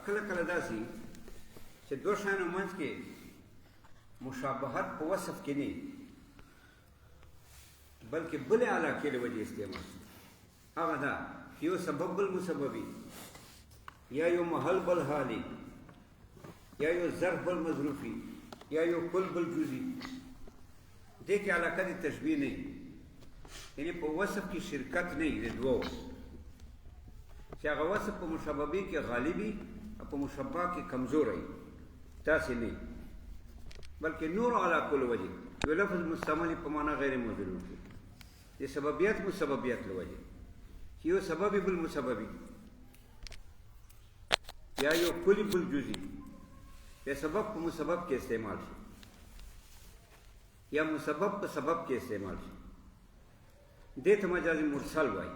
کله کله داسې چې دوه شیانو منځ کې مشابهت په وصف کې نه بلکې بلې علاقې له وجې استعمال شي. هغه دا چې یو سبب بل مسببي، یا یو محل بل حالي، یا یو ظرف بل مظروفي، یا یو کل بل جزئی. دې کې علاقه د تشبیه نه، یعنی په وصف کې شرکت نه د دوو، چې هغه وصف په مشببي کې غالبي او په مشبه کې کمزوری، داسې نه، بلکې نور علاقو له وجې یو لفظ مستعمل په معنا غیر موجود کې د سببیت مسببیت له وجې چې یو سببي بل مسببي، یا یو کلی بل جزئی، یا سبب په مسبب کې استعمال شي، یا مسبب په سبب کې استعمال شي. دې ته مجاز مرسل وایي.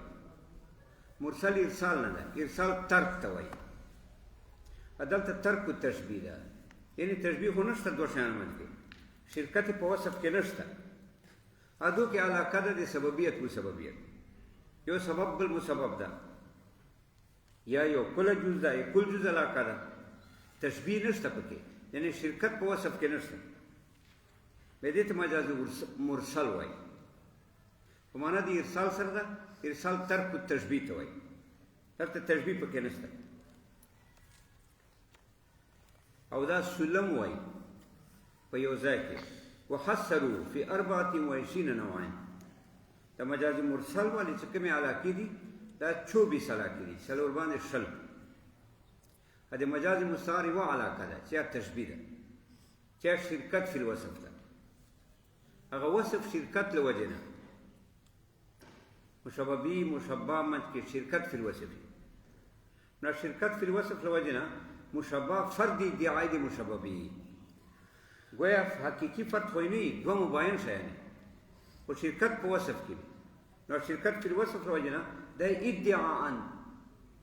مرسل ارسال نه ده، ارسال ترک ته وایي. دلته ترک تشبیه ده، یعنی تشبیه خو نشته دوه شیانو منځ کې، شرکت په وصف کې نشته. ادو کې علاقه ده د سببیت مسببیت، یو سبب بل مسبب ده، یا یو کل جز ده، یا کل جز علاقه ده، تشبیه نشته پکې، یعنی شرکت په وصف کې نشته. دې ته مجاز مرسل وایي. په معنا د ارسال سره ده، ارسال ترک تشبیه ته وایي. دلته تشبیه پکې نشته. او دا سلم وایي په یو ځای کې وحصروا فی 24 نوعا. دا مجاز مرسل والی چې کومې علاقې دي دا 24 علاقې دي، څلور باندې شل. د مجاز مستعار یوه علاقه ده چې تشبیه ده، چې شرکت فی الوصف ده. هغه وصف شرکت له وجې نه، مشببي مشبه منځ کې شرکت فی الوصف، نو شرکت فی الوصف له وجې نه مشبه فرد ادعای د مشببي، گویا حقیقي فرد خو نه وي، دوه مباین شیان خو شرکت په وصف کې وي. نو شرکت فی الوصف له وجې نه دا ادعاء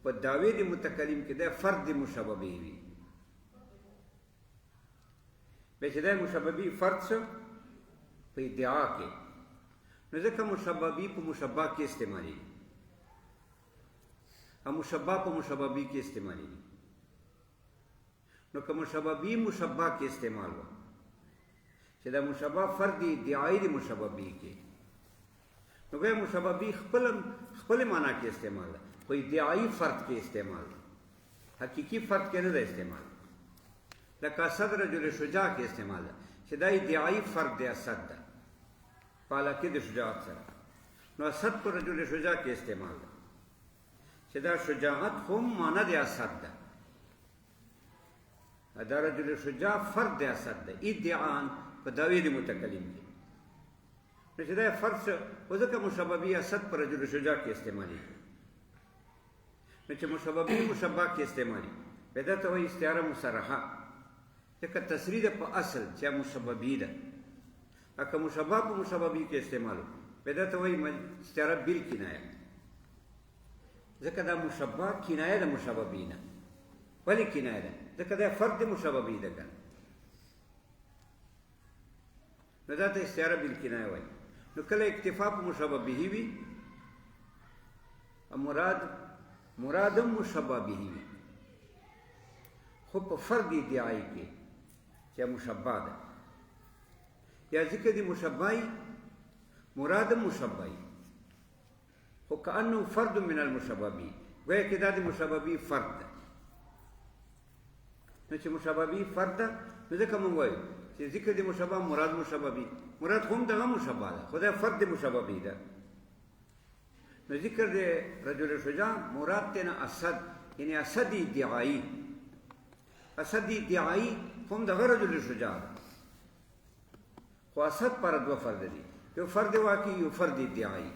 په دعوې د متکلم کې دا فرد د مشببي وي. بیا چې دا مشببي فرد شو په ادعا کې، نو ځکه مشببي په مشبه کې استعمالي، او مشبه په مشببي کې استعمالي. نو که مشببي مشبه کې استعمال و چې دا مشبه فرد ادعای د مشببي کې، نو بیا مشببي خپل معنا کې استعمال ده، خو ادعای فرد کې استعمال ده، حقیقي فرد کې نه ده استعمال. لکه اسد رجل شجاع کې استعمال ده چې دا ادعای فرد د اسد ده په علاقې د شجاعت سره. نو اسد په رجل شجاع کې استعمال ده چې دا شجاعت خو معنا د اسد ده، دا رجل شجاع فرد د اسد ده ادعان په دعوې د متکلم کې. نو چې دا فرد شو، خو ځکه مشببي اسد په رجل شجاع کې استعمالي، نو چې مشببي مشبه کې استعمالي بیا دا ته وایي استعاره مصرحه، ځکه تصریح ده په اصل چې مشببي ده. اکه مشبه په مشببي کې استعمال بیا دا ته وایي استعاره بالکنایه، ځکه دا مشبه کنایه ده مشببي نه. ولې کنایه ده؟ ځکه دا فرد مشببي ده کنه، نو دا ته استعاره بالکنایه وایي. نو کله اکتفا په مشببه وي، مرادم مشببه وي، خو په فرد ادعای کې چې مشبه ده، یا ذکر دی مشبهی مرادم مشبهی، خو کأنه فرد من المشببی، گویا کې دا د مشببی فرد ده. نو چې مشببی فرد ده، نو ځکه مونږ وایو چې ذکر دی مشبه مراد مشببی، مراد خو هم دغه مشبه ده، خو دا فرد مشببی ده. نو ذکر دی رجل شجاع مراد تینا اسد، یعنی اسد ادعایی، اسد ادعایی خو هم دغه رجل شجاع ده، خو اسد پر دوه فرد دي، یو فرد واقعي یو فرد ادعایی.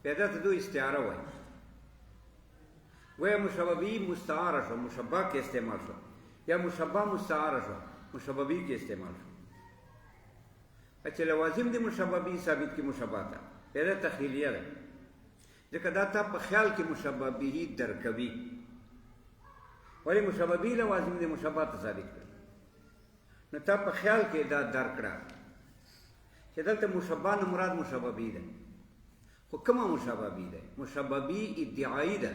پیدا ته دو استعاره وایي. ویا مشببي مستعاره شو، مشبه کې استعمال شو، یا مشبه مستعاره شو، مشببي کې استعمال شو. اچھا لوازم دی مشببي ثابت کی مشبه تا پیدا تخیلیه ده، ځکه دا تا په خیال کې مشببي درکوي. ولی مشببي لوازم دی مشبه تا ثابت کړ، نو تا په خیال کې دا درکړه چې دلته مشبه نه مراد مشببي ده. خو کومه مشببي ده؟ مشببي ادعایی ده،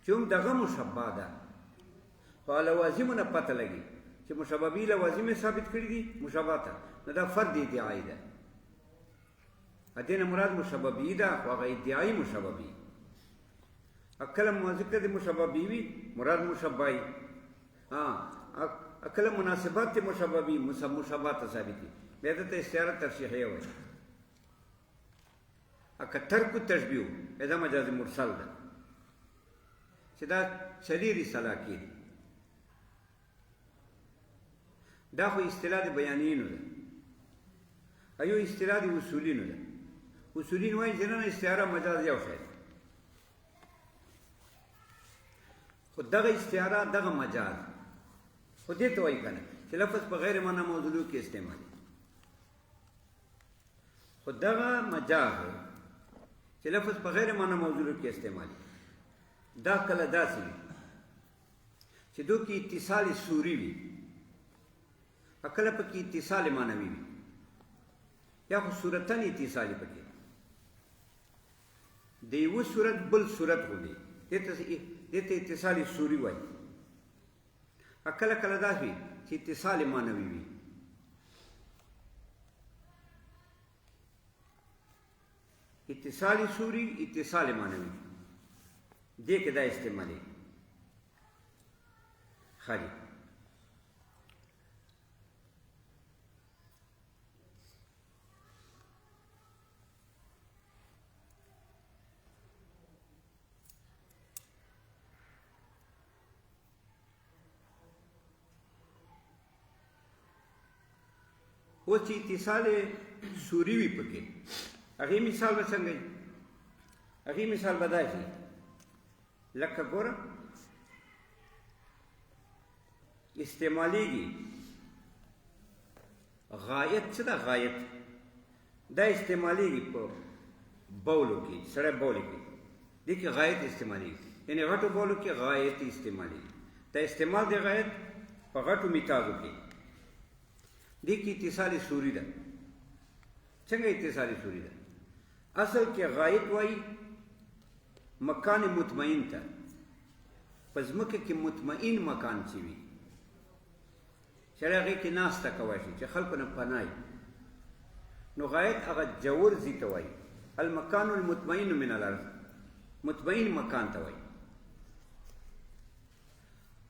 چې هم دغه مشبه ده خو لوازمو نه پته لګي چې مشبه به لوازم ثابت کړي دي مشبه ته نو دا فرد ادعای ده ا دې نه مراد مشبه به ده خو هغه ادعای مشبه به کله ذکر د مشبه به وي مراد مشبه کله مناسبات مشبه به مشبه ته ثابت دي بیا ته استعاره ترشیحیه وایي اکه ترک تشبیه دا مجاز مرسل ده چې دا څلېرې سلاکې دي دا خو اصطلاح د بیانینو ده ایو اصطلاح د اصولینو ده اصولین وایي چې نه استعاره مجاز یو شی خو دغه استعاره دغه مجاز خو دې ته وایي که نه چې لفظ په غیر معنا موضوع کې استعمالي خو دغه مجاز چې لفظ په غیر معنا موضوع کې استعمالي دا کله داسې وي چې دو کې اتصال صوري وي کله پکې اتصال معنوي وي یا خو صورتن اتصال پکې د یو صورت بل صورت غوندي دې ته اتصال صوري وایي کله کله داسې وي چې اتصال معنوي وي اتصال صوري اتصال معنوي دې کې دا استعمالي خالي و چې اتصال صوري وي پکې هغې مثال به څنګه وي هغې مثال به داسې لکه ګوره استعمالیږي غایت څه ده غایت دا استعمالیږي په بولو کې سړی بول کې دې کې غایت استعمالیږي یعنې غټو بولو کې غایت استعمالیږي دا استعمال د غایت په غټو میتازو کې دې کې اتصال صوري ده څنګه اتصال صوري ده اصل کې غایت وایي مکان مطمئن ته په ځمکه کې مطمئن مکان چې وي سړی هغې کې ناسته کولی شي چې خلکو نه پناه نو غایت هغه جور ځي ته وایي المکان المطمئن من الارض مطمئن مکان ته وایي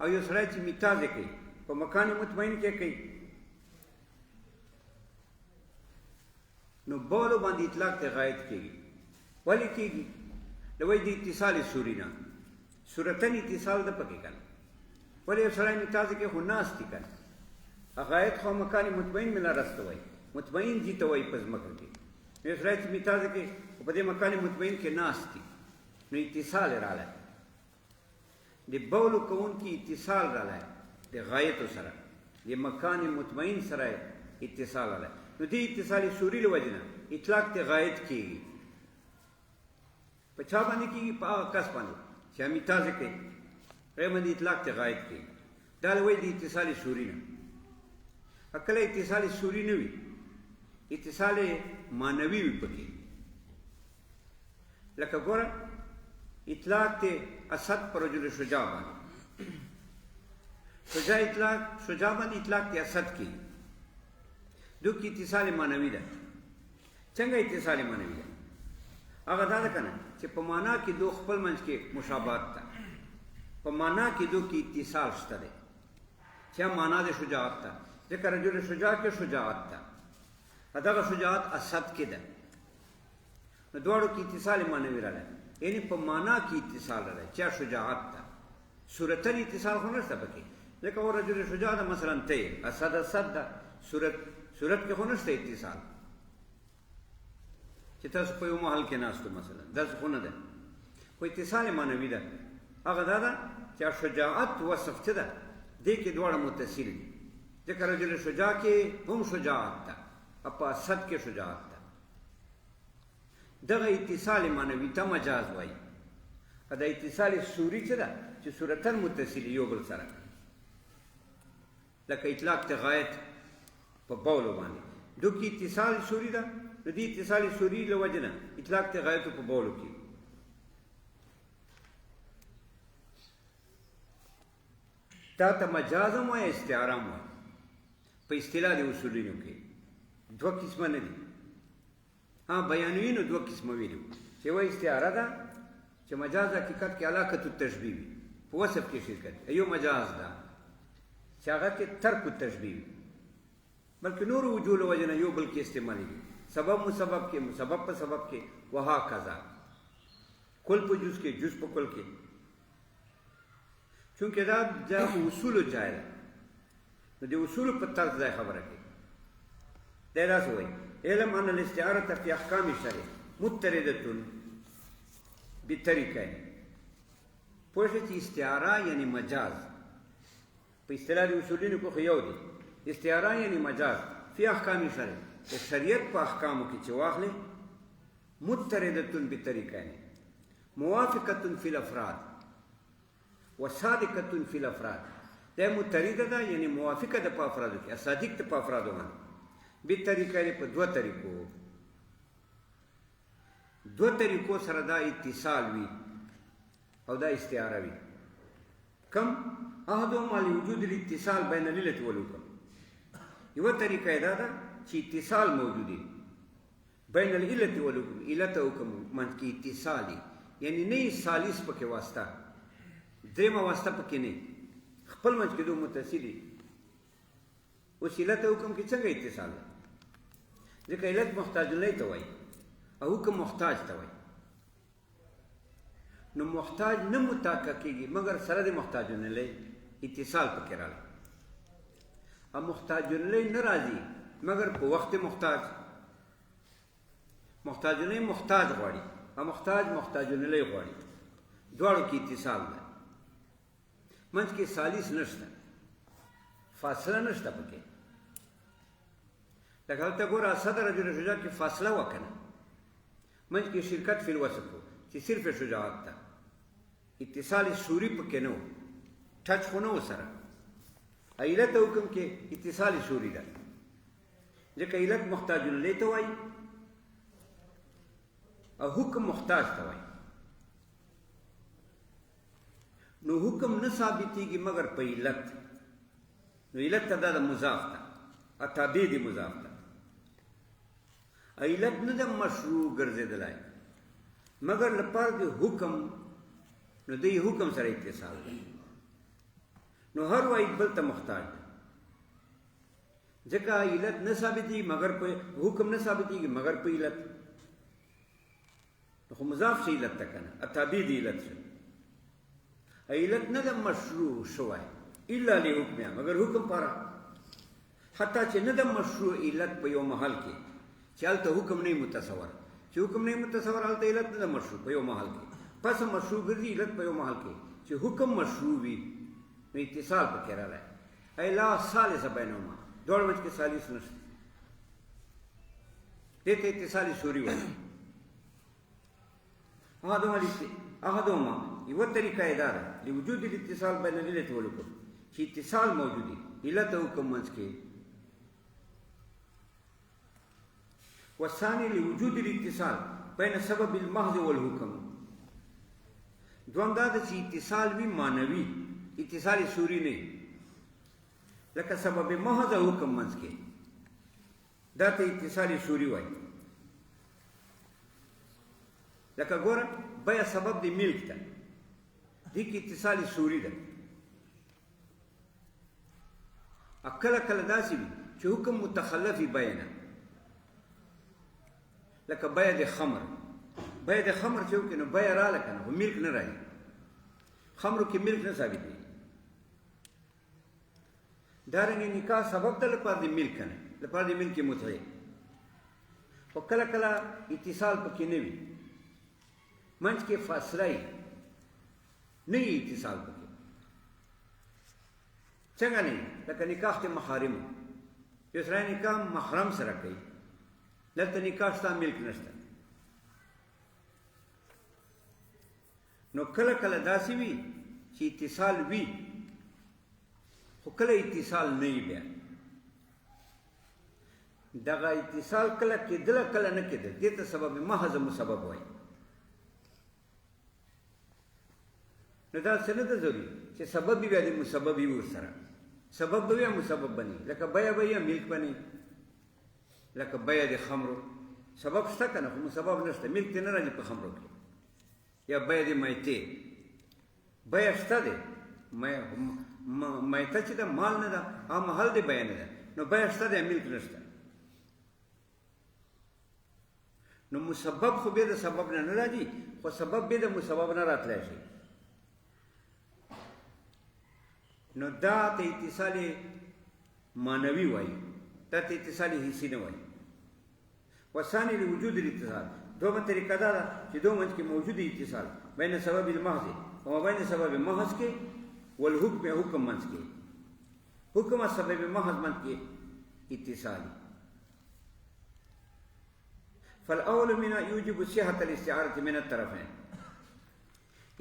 او یو سړی چې میتازې کوي په مکان مطمئن کې کوي نو بولو باندې اطلاق ته غایت کېږي ولې کېږي د وایي د اتصال صوري نه صورتن اتصال ده پکې که نه ولې یو سړی میتازې کې خو ناست دي که نه غایت خو مکان مطمئن من الارض ته وایي مطمئن ځي ته وایي په ځمکه کې نو یو سړی چې میتازې کې په دې مکان مطمئن کې ناست دي نو اتصال یې راغلی د بولو کوونکي اتصال راغلی د غایتو سره د مکان مطمئن سره اتصال راغلی نو دې اتصال صوري له وجې نه اطلاق ته غایت کېږي په چا باندې کېږي په هغه کس باندې چې میتازې کوي هغې باندې اطلاق ته غایت کېږي دا له وایي د اتصال صوري نه کله اتصال صوري نه وي اتصال معنوي وي پکې لکه ګوره اطلاق ته اسد پر رجل شجاع باندې شجاع باندې اطلاق ته اسد کېږي دو کې اتصال معنوي ده څنګه اتصال معنوي ده هغه دا ده که نه چې په معنا کې دو خپل منځ کې مشابهت ده په معنا کې دو کې اتصال شته دی چې معنا د شجاعت ده ځکه رجل شجاع کې شجاعت ده دغه شجاعت اسد کې ده نو دواړو کې اتصال معنوي راغلی یعنی په معنا کې اتصال راغلی چې شجاعت ده صورتن اتصال خو نشته پکې ځکه و رجل شجاع ده مثلا ته اسد ده صورت کې خو نشته اتصال چې تاسو په یو محل کې ناستو مثلا داسې خو نه ده خو اتصال معنوي ده هغه دا ده چې شجاعت وصف څه ده دې کې دواړه متصل دي ځکه رجل شجاع کې هم شجاعت ده په اسد کې شجاعت ده دغه اتصال معنوي ته مجاز وایي دا اتصال صوري څه ده چې صورتن متصل یو بل سره لکه اطلاق ته غایت په بولو باندې دو کې اتصال صوري ده نو دې اتصال صوري له وجې نه اطلاق ته غایت په بولو کې دا ته مجاز هم وایي استعاره هم وایي په اصطلاح د اصولینو کې دوه قسمه نه دي بیانوي نو دوه قسمه ویلي چې وایي استعاره ده چې مجاز حقیقت کې علاقة التشبیه وي په وصف کې شرکت یو مجاز ده چې هغه کې ترک التشبیه وي بلکې نور وجوه له وجې نه یو بل کې استعمالېږي سبب مسبب کې مسبب په سبب کې وهکذا کل په جز کې جز په کل کې چونکې دا اصولو ځای ده نو د اصولو په طرز ځای خبره کوي دی داسې وایي علم ان الاستعارة فی احکام الشرع متردة بطریقین پوه شئ چې استعاره یعنی مجاز په اصطلاح د اصولینو کې خو یو دی استعاره یعنی مجاز فی احکام الشرع د شریعت په احکامو کې چې واخلې متردة بطریقین موافقة فی الافراد وصادقة فی الافراد دا مترده ده یعنی موافقه ده په افرادو کې صادق ده په افرادو باندې بطریقین په دوه طریقو سره دا اتصال وي او دا استعاره وي کم احدهما لوجود الاتصال بین العلة والحکم یوه طریقه دا ده چې اتصال موجود وي بین العلة والحکم علت او حکم منځ کې اتصال یعنی نه ثالث پکې واسطه درېمه واسطه پکې نه خپل منځ کې دوه متصل دي اوس علت او حکم کې څنګه اتصال ده ځکه علت محتاج الیه ته وایي او حکم محتاج ته وایي نو محتاج نه مطابقه کېږي مګر سره د محتاج الیه اتصال پکې راغلی او محتاج الیه نه راځي مګر په وخت محتاج الیه محتاج غواړي او محتاج الیه غواړي دواړو کې اتصال ده منځ کې ثالث نشته فاصله نشته پکې لکه هلته ګوره اسد رجل شجاع کې فاصله وکنه منځ کې شرکت فی الوصف چې صرف شجاعت ده اتصال سوری پکې نه و ټچ خو نه و سره علت حکم کې اتصال سوری ده ځکه علت محتاج الیه ته وایي او حکم محتاج ته وایي نو حکم نه ثابتېږي مګر په علت نو علت ته دا د مضاف ده تابع دی مضاف ده علت نه ده مشروع ګرځېدلی مګر لپاره د حکم نو د حکم سره اتصال ده نو هر واحد بل ته محتاج ده ځکه علت نه ثابتېږي مګر په حکم نه ثابتېږي مګر په علت نو خو مضاف شي علت ته که نه تابع دی علت شو علت نه ده مشروع شوی الا لحکمها مگر حکم پاره حتی چې نه ده مشروع علت په یو محل کې چې هلته حکم نه متصور چې حکم نه متصور هلته علت نه ده مشروع په یو محل کې پس مشروع ګرځي علت په یو محل کې چې حکم مشروع وي نو اتصال پکې راغلی ای لا ثالث بینهما دواړو منځ کې ثالث نشته دې ته اتصال سوري وایي احدهما یوه طریقه یې دا ده لوجود الاتصال بین العلة والحکم چې اتصال موجود وي علت او حکم منځ کې والثاني لوجود الاتصال بین سبب المحض والحکم دوم دا ده چې اتصال وي معنوي اتصال سوري نه لکه سبب محض او حکم منځ کې دا ته اتصال سوري وایي لکه ګوره بیا سبب د ملک ته دې کې اتصال سوري ده کله کله داسې وي چې حکم متخلفي بیه نه لکه بیه د خمر چې وکړي نو بیه راله که نه خو ملک نه راځي خمرو کې ملک نه ثابت دی دارنګې نکاح سبب ده لپاره د ملک نه لپاره د ملک متعه خو کله کله اتصال پکې نه وي منځ کې فاصله وي نه وي اتصال پکې څنګه نه لکه نکاح کې محارم یو سړی نکاح محرم سره کوي دلته نکاح ستا ملک نشته نو کله کله داسې وي چې اتصال وي خو کله اتصال نه وي بیا دغه اتصال کله کېدله کله نه کېدل دې ته سبب محض مسبب وایي نو دا څه نه ده ضروري چې سبب بیا د مسبب وي ورسره سبب به یا مسبب بني لکه بیه به یا ملک بني لکه بیه د خمرو سبب شته که نه خو مسبب نشته ملک ته نه راځي په خمرو کې یا بیه د میتې بیه شته دی میته چې ده مال نه ده هغه محل د بیه نه ده نو بیه شته دی ملک نشته نو مسبب خو بیا د سبب نه نه راځي خو سبب بیا د مسبب نه راتلی شي نو دا ته اتصال معنوي وایي دا ته اتصال حسي نه وایي وثاني لوجود الاتصال دومره طریقه دا ده چې دو منځ کې موجود اتصال بین سبب المحض و بین سبب محض کې والحکم حکم منځ کې حکم او سبب محض منځ کې اتصال فالاول من يوجب صحة الاستعارة من الطرفين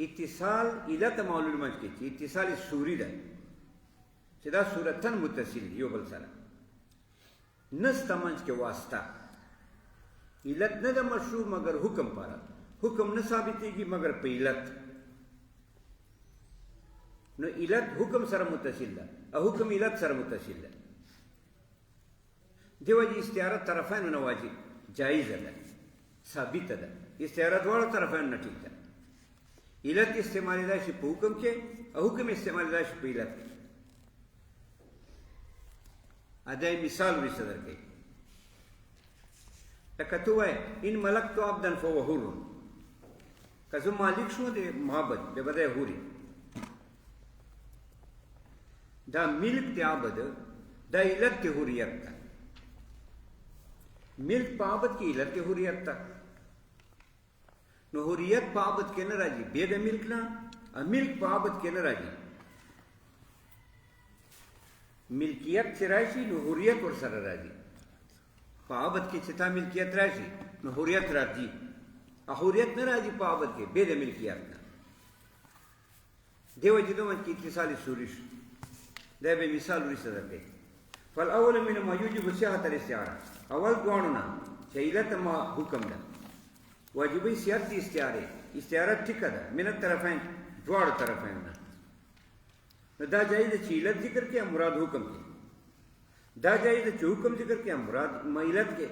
اتصال علت معلول منځ کې چې اتصال صوري ده چې دا صورتن متصل یو بل سره نسته منځ کې واسطه علت نه ده مشروع مگر حکم پاره حکم نه ثابتېږي مگر په علت نو علت حکم سره متصل ده او حکم علت سره متصل ده دیو جی استعاره طرفین نه واجب جایز ده ثابت ده استعاره دواړو طرفین نه ټیک ده علت استعمال ده شي په حکم کې او حکم استعمال ده شي په علت کې ادای مثال وی صدر کې تکتو ہے ان ملکت عبدا فهو حر کزو مالک شو د معبد به بده حوري دا ملک د عبد دا علت د حریت ده ملک په عبد کې علت د حریت ده نو حریت په عبد کې نه راځي به د ملک نه ملک په عبد کې نه راځي ملکیت چې راشي نو حریت ورسره راځي په عبد کې چې تا ملکیت راشي نو حریت راځي حریت نه راځي په عبد کې به د ملکیت نه دیو جدو من کې اتصال صوري شو دا به مثال ورسره درکې فالاول من ما يوجب صحة الاستعاره اول دوانو نه چې علت ما حکم ده واجبي صحت دي استعاره ټیکه ده من الطرفین دواړو طرفین نه دا جایز ده چې علت ذکر کې مراد حکم کې دا جایز ده چې حکم ذکر کې مراد علت کې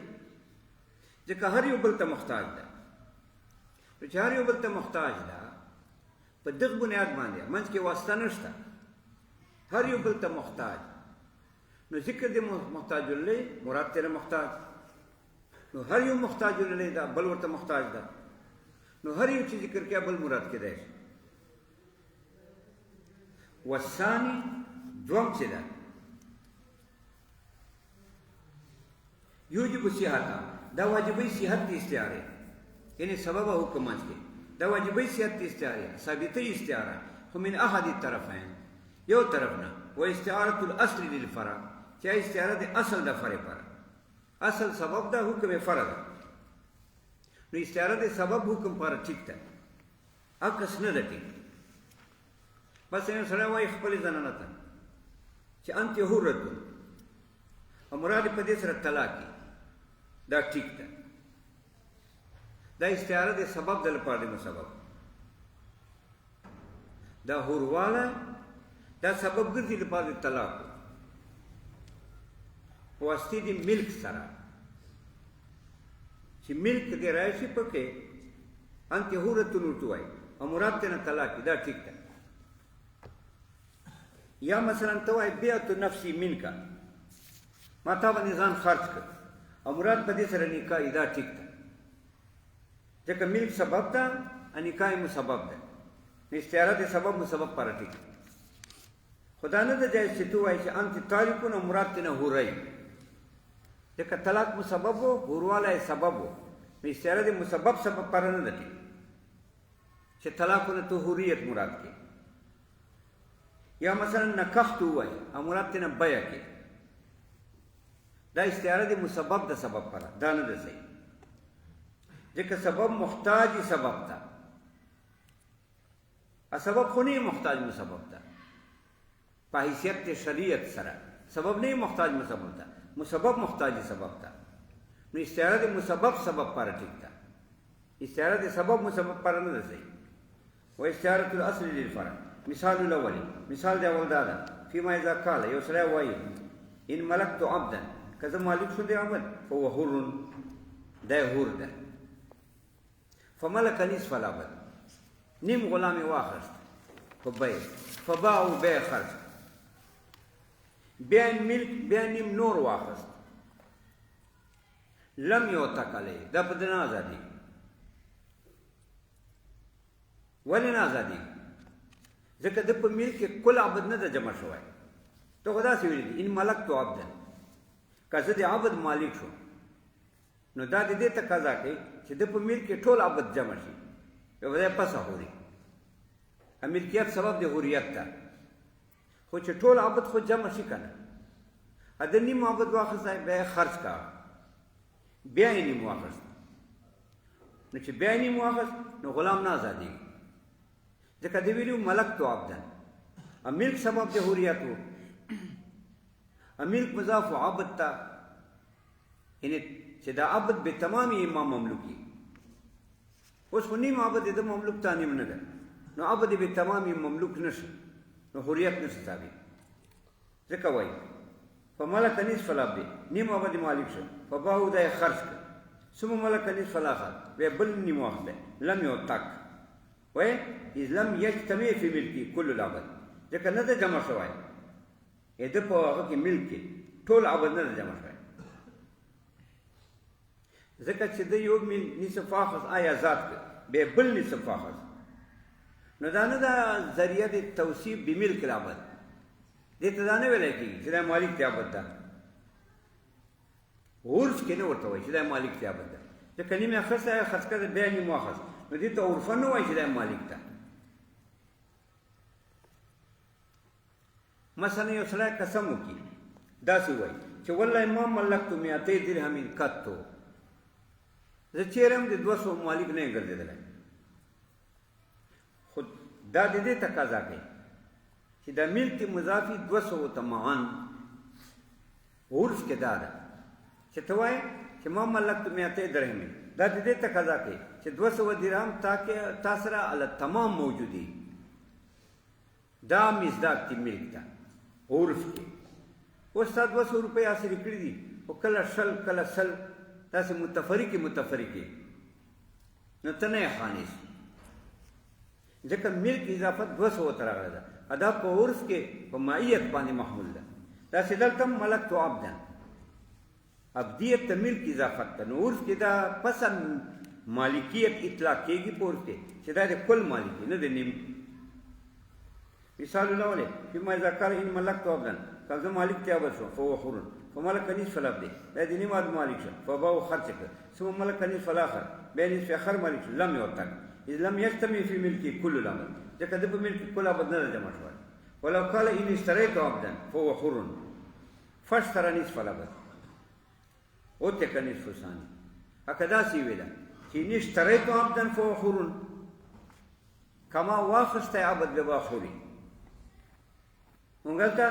ځکه هر یو بل ته محتاج ده چې هر یو بل ته محتاج ده په دغه بنیاد باندې منځ کې واسطه نشته هر یو بل ته محتاج نو ذکر د محتاج له مراد ته محتاج نو هر یو محتاج له دا بل ورته محتاج ده نو هر یو چې ذکر کې بل مراد کې ده والثاني دوم چې ده یوجب صحت دا واجبي صحت دي استعاره یعنی سبب او حکم کې دا واجبي صحت دي استعاره ثابته استعاره خو من احد الطرفين یو طرف نه و استعاره الاصل للفرع چې استعاره د اصل د فرع پر اصل سبب دا حکم فرع ده نو استعاره د سبب حکم پر ټیک ده اکس نه ده ټیک بس یو سره وای خپل زنانه ته چې انت حرته او مراد په دې سره طلاق دا ټیک ده دا استعاره د سبب د لپاره د سبب دا حرواله دا سبب ګرځي لپاره د طلاق واسطه د ملک سره چې ملک دې راشي پکې انت حرته نو توای او مراد ته طلاق دا ټیک ده یا مثلا توای بیعت نفسی منکا ما تا باندې ځان خرج کړ او مراد په دې سره نکاح دا ټیک ده ځکه ملک سبب ده او نکاح مسبب ده استعاره د سبب مسبب پر ټیک خدا نه ده جایز چې تو وایي چې انت تاریکون مراد ته نه هورای ځکه طلاق مسبب وو هورواله سبب وو استعاره د مسبب سبب پر نه ده چې طلاقونه تو حریت مراد کې یا مثلا نکحت وای او مراد ته نه بیع کې دا استعاره د مسبب د سبب پر دا نه ده صحیح ځکه سبب محتاج سبب ده سبب خو نه محتاج مسبب ده په حیثیت شریعت سره سبب نه محتاج مسبب ده مسبب محتاج سبب ده نو استعاره د مسبب سبب پر ټیک ده استعاره د سبب مسبب پر نه ده صحیح و استعارة الاصل للفرع. مثال الاول، مثال د اول دا ده فيما اذا قال یو سړی وایي ان ملکت عبدا، که زه مالک شوم د عبد فهو حر، دی حر ده. فملک نصف العبد، نیم غلام یې واخیست په بیع، فباعوا بیع خرڅ، بیا ملک بیا نیم نور واخیست، لم یعتق علیه، دا په ده نه ازادېږي. ولې نه ازادېږي؟ ځکه ده په ملک کې کل عبد نه ده جمع شوی. ته خو داسې ویلي دي ان ملکتو عبدا، که زه د عبد مالک شوم نو دا د دې تقاضا کوي چې ده په ملک کې ټول عبد جمع شي، یو ځای پسه هوري. ملکیت سبب د حریت ته، خو چې ټول عبد خو جمع شي که نه، د نیم عبد واخیستی بیا یې خرڅ کړه، بیا یې نیم واخیست. نو چې بیا یې نیم واخیست نو غلام نه ازادېږي، ځکه د ویلي ملکتو عبدا، ملک سبب د حریت و، ملک مضاف و عبد ته، یعنې چې دا عبد به تمامي ما مملوکي. اوس خو نیم عبد د مملوک ته نیم نه ده، نو عبد به تمامي مملوک نشي، نو حریت نشي ثابت. ځکه وایي فملک نصف العبد، نیم عبد مالک شو، فباعوا دا یې خرڅ کړ، ثم ملک نصف الاخر، بیا بل نیم واخلی، لم یعتق، وایي اذ لم یجتمع فی ملکي کل العبد، ځکه نه ده جمع شوی، ده په هغه کې ملک کې ټول عبد نه ده جمع شوی. ځکه چې ده یو نصف واخیست آیا ازاد کړ، بیا بل نصف واخیست، نو دا نه ده ذریعه د توصیف بملک العبد، دې ته دا نه ویلی کېږي چې دا مالک د عبد ده. عرف کې نه ورته وایي چې دا مالک د عبد ده، ځکه نیم یې اخیستی یا خرڅ کړی بیا نیم واخیست، نو دې ته عرفا نه وایي چې دا مالک ده. مثلا یو سړی قسم وکړي داسې وایي چې والله ما ملکتو میاتې درهم قطو، زه چیرې هم د 200 مالک نه یم ګرځېدلی. خو دا د دې تقاضا کوي چې دا ملک مضافي 200 ته معان، عرف کې دا ده چې ته وایې چې ما ملکتو میاتې درهم، دا د دې تقاضا کوي چې 200 درهم تا سره علی تمام موجودي، دا مصداق د ملک ده عرف کې. اوس تا 200 روپۍ حاصلې کړي دي، خو کله شل کله سل، داسې متفرقې، نو ته نه یې خانیس، ځکه ملک اضافت 200 ته راغلی ده، دا په عرف کې په مائیت باندې محمول ده. داسې دلته ملکتو عبدا، عبدیت ته ملک اضافت ده، نو عرف کې دا پس مالکیت اطلاق کېږي په عرف کې چې دا د کل مالکي نه د نیم. مثال الاول فيما اذا قال ان ملكت عبدا، که زه مالک ته عبد شوم فهو حر، فملک نصف العبد، بیا د نیم عبد مالک شو، فباعوا خرڅ کړ، ثم ملک نصف الاخر، بیا نصف اخر مالک شو، لم یعتق اذ لم یجتمع فی ملکی کل العبد، ځکه ده په ملک کل عبد نه ده جمع شوی. ولو قال ان اشتريت عبدا فهو حر فاشترى نصف العبد اوتق نصف ثاني، هکه داسې ویله چې ان اشتريت عبدا فهو حر، کما واخیستی عبد بیا به حري. مونږ هلته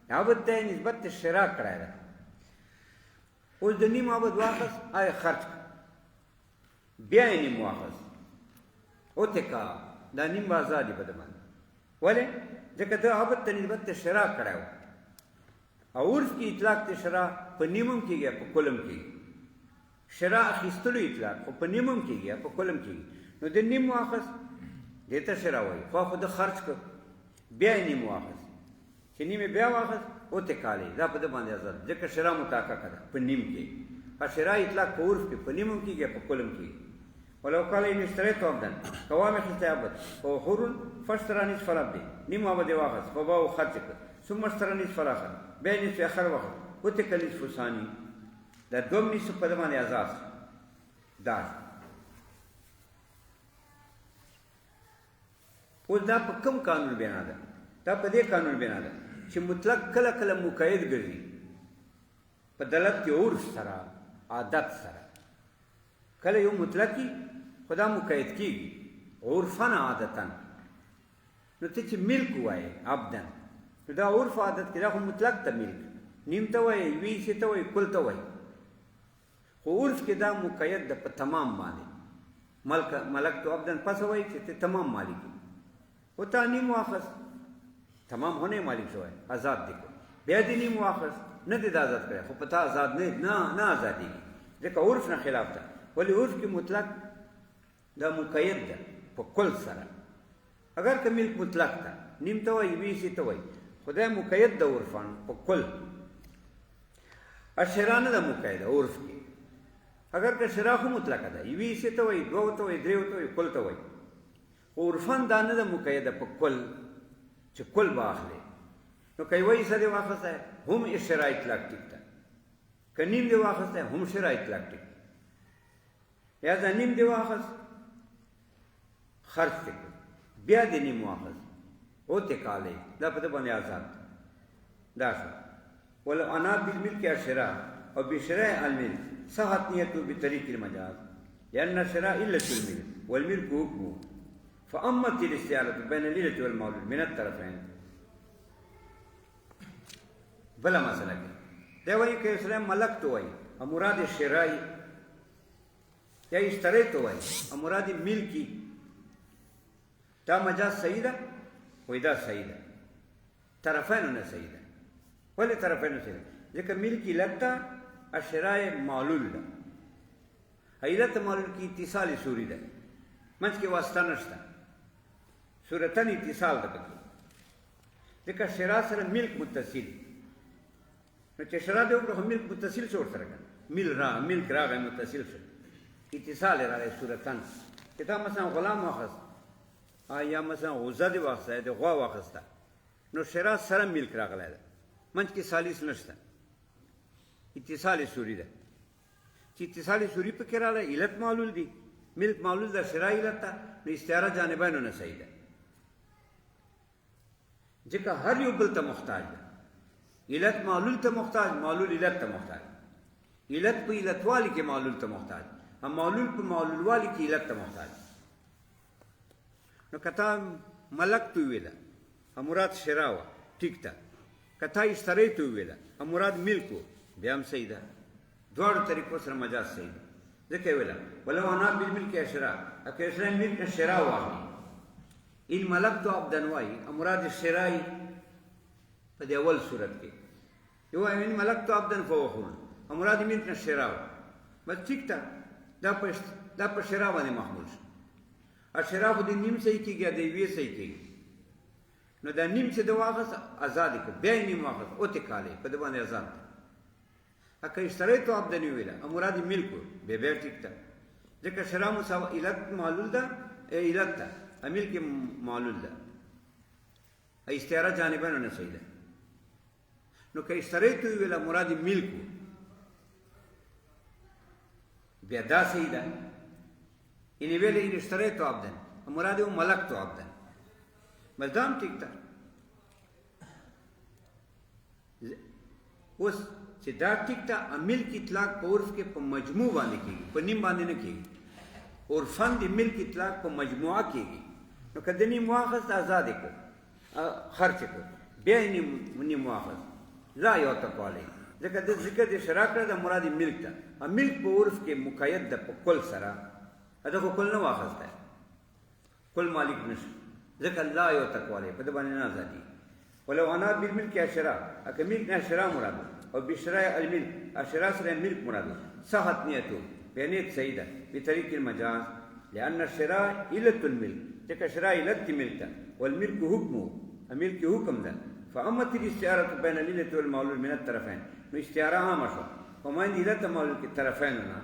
عبد ته یې نسبت ته شرا کړی ده. اوس د نیم عبد واخیست آیا خرڅ کړه، بیا یې نیم واخیست اوتقا، دا نیم به ازاد وي په ده باندې. ولې؟ ځکه ده عبد ته نسبت ته شرا کړی و، او عرف کې اطلاق ته شرا په نیم هم کېږي په کل هم کېږي، شرا اخیستلو اطلاق خو په نیم هم کېږي په کل هم کېږي. نو د نیم واخیست دې ته شرا وایي، خو ده خرڅ کړ، بیا یې نیم واخیست، چې نیم یې بیا واخیست اوتقالی، دا په ده باندې ازاد، ځکه شرا متحققه ده په نیم کې. شرا اطلاق په عرف کې په نیم هم کېږي په کل هم کېږي. ولو قال ان اشتريت عبدا، که واخیستی عبد فهو حر فاشترى نصف العبد، نیم عبد یې واخیست، فباعوا خرڅ کړ، ثم اشترى نصف الاخر، بیا نصف اخر واخیست، اوتق نصف ثاني، دا دوم نصف په ده باندې ازاد دا. اوس دا په کوم قانون بنا ده؟ دا په دې قانون بنا ده چې مطلق کله کله مقید ګرځي په دلالت د عرف سره عادت سره. کله یو مطلقي خدا مقید کېږي عرفا عادتا، نو ته چې ملک وایې عبدن، نو دا عرف عادت کې دا خو مطلق ته ملک، نیم ته وایې، یوې حصې ته وایې، کل ته وایې، خو عرف کې دا مقید ده په تمام باندې، ملک تو عبدن پس وایي چې ته تمام مالک او تا نیم واخست تمام ہونے مالک شوی آزاد دی کو بیا دی نیم واخست نه دې د آزاد کړی خو په تا آزاد نه آزادېږي ځکه عرف نه خلاف ده ولې عرف کې مطلق دا مقید ده په کل سره اگر که ملک مطلق ده نیم ته وایي وي سي ته وایي خدای مقید ده عرفان په کل اشرا نه ده مقیده عرف کې اگر که شرا خو مطلقه ده وي سي ته وایي دوه ته وایي درېو ته وایي کل ته وایي خو عرفان دا نه ده مقیده په کل چې کل به اخلي نو که وایي څه دې واخستی هم اشرا اطلاق ټیک ده که نیم دې واخستی هم شرا اطلاق ټیک ده یا دا نیم دې واخست خرڅ دې کړ بیا دې نیم واخست اوتې کالی دا په ده باندې آزاد دا شو ولو انا بالملک اشرا او بشراء الملك صحت نيته بطريق المجاز لأن الشراء إلة الملك والملك حكمه فأمت الاستعارة بين الإلة والمولود من الطرفين بلا مسئلہ ہے ده وایي که اسلام ملک تو وایي او مراد شرایي یا اشتری تو وایي او مراد ملکی دا مجاز صحیح ده وایي دا صحیح ده طرفینو نه صحیح ده ولې طرفینو صحیح ده ځکه ملکی علت ده اشرای معلول ده علت معلول کی اتصال سوری ده منځ کې واسطه نشته صورتن اتصال ده پکې ځکه شرا سره ملک متصل نو چې شرا دې وکړو ملک متصل شو سره کنه ملک راغی متصل شو اتصال راغی صورتن چې دا مثلا غلام واخست یا مثلا غوزه دې واخسته د غوا واخسته نو شرا سره ملک راغلی ده منځ کې سالیس نشته اتصال سوری ده چې اتصال سوری په کې راغلی علت معلول دي ملک معلول ده شرا علت ده نو استعاره جانبینو نه صحیح ده ځکه هر یو بل ته محتاج ده علت معلول ته محتاج معلول علت ته محتاج علت په علت والی کې معلول ته محتاج هم معلول په معلول والی کې علت ته محتاج نو کتا ملک تو ویلا مراد شرا وا ټیک ده کتا اشتری تو ویلا مراد ملکو بیا هم صحیح ده دواړو طریقو سره مجاز صحیح ده ځکه ویلا ولو انا بالملک اشرا اکه اشرا ملک شرا واخلي ان ملک تو عبدن وایي مراد شرای په دې اول صورت کې یو ان ملک تو عبدن فوخون مراد ملک شرا بس ټیک ده دا په شرا باندې محمول شو اشرا خو دې نیم صحیح کېږي د وی صحیح کېږي نو دا نیم چې د واغس آزاد کړ بیا نیم واغس او ته کاله په دې باندې آزاد اکه اشتری تو عبدن ویلا مراد ملک به ټیک ده ځکه شرا مساو علت معلول ده علت ده امیر کې معلول ده استعاره جانبانو نه صحیح ده نو که اشتری تو ویلا مراد ملک بیا دا صحیح ده ان ویل ان اشتری تو عبدن مراد ملک تو عبدن مزدام ټیک ده اوس چې دا ټیک ده ملک اطلاق په عرف کې په مجموع باندې کېږي په نیم باندې نه کېږي عرفاً د ملک اطلاق په مجموعه کېږي نو که د نیم واخست آزاد کړ خرچ کړ بیا نیم واخست لا یو تکوالی ځکه د ذکر د شرا کړه د مراد ملک ده ملک په عرف کې مقید ده په کل سره دا خو کل نه واخسته کل مالک نشي ځکه لا یو تکوالی په دې باندې نه آزادي ولو انا بالملک اشرا اکه ملک نه اشرا مراد او بشراء الملك اشرا سره ملک مراد صحت نیتو بینیت صحیح ده بطریق المجاز لأن الشراء علة الملك ځکه شرا علت ملک ده والملك حکمه ملک حکم ده فأمت الاستعارة بين العلة والمعلول من الطرفين نو استعاره عامه شو وما عندي علت معلول کې طرفین نه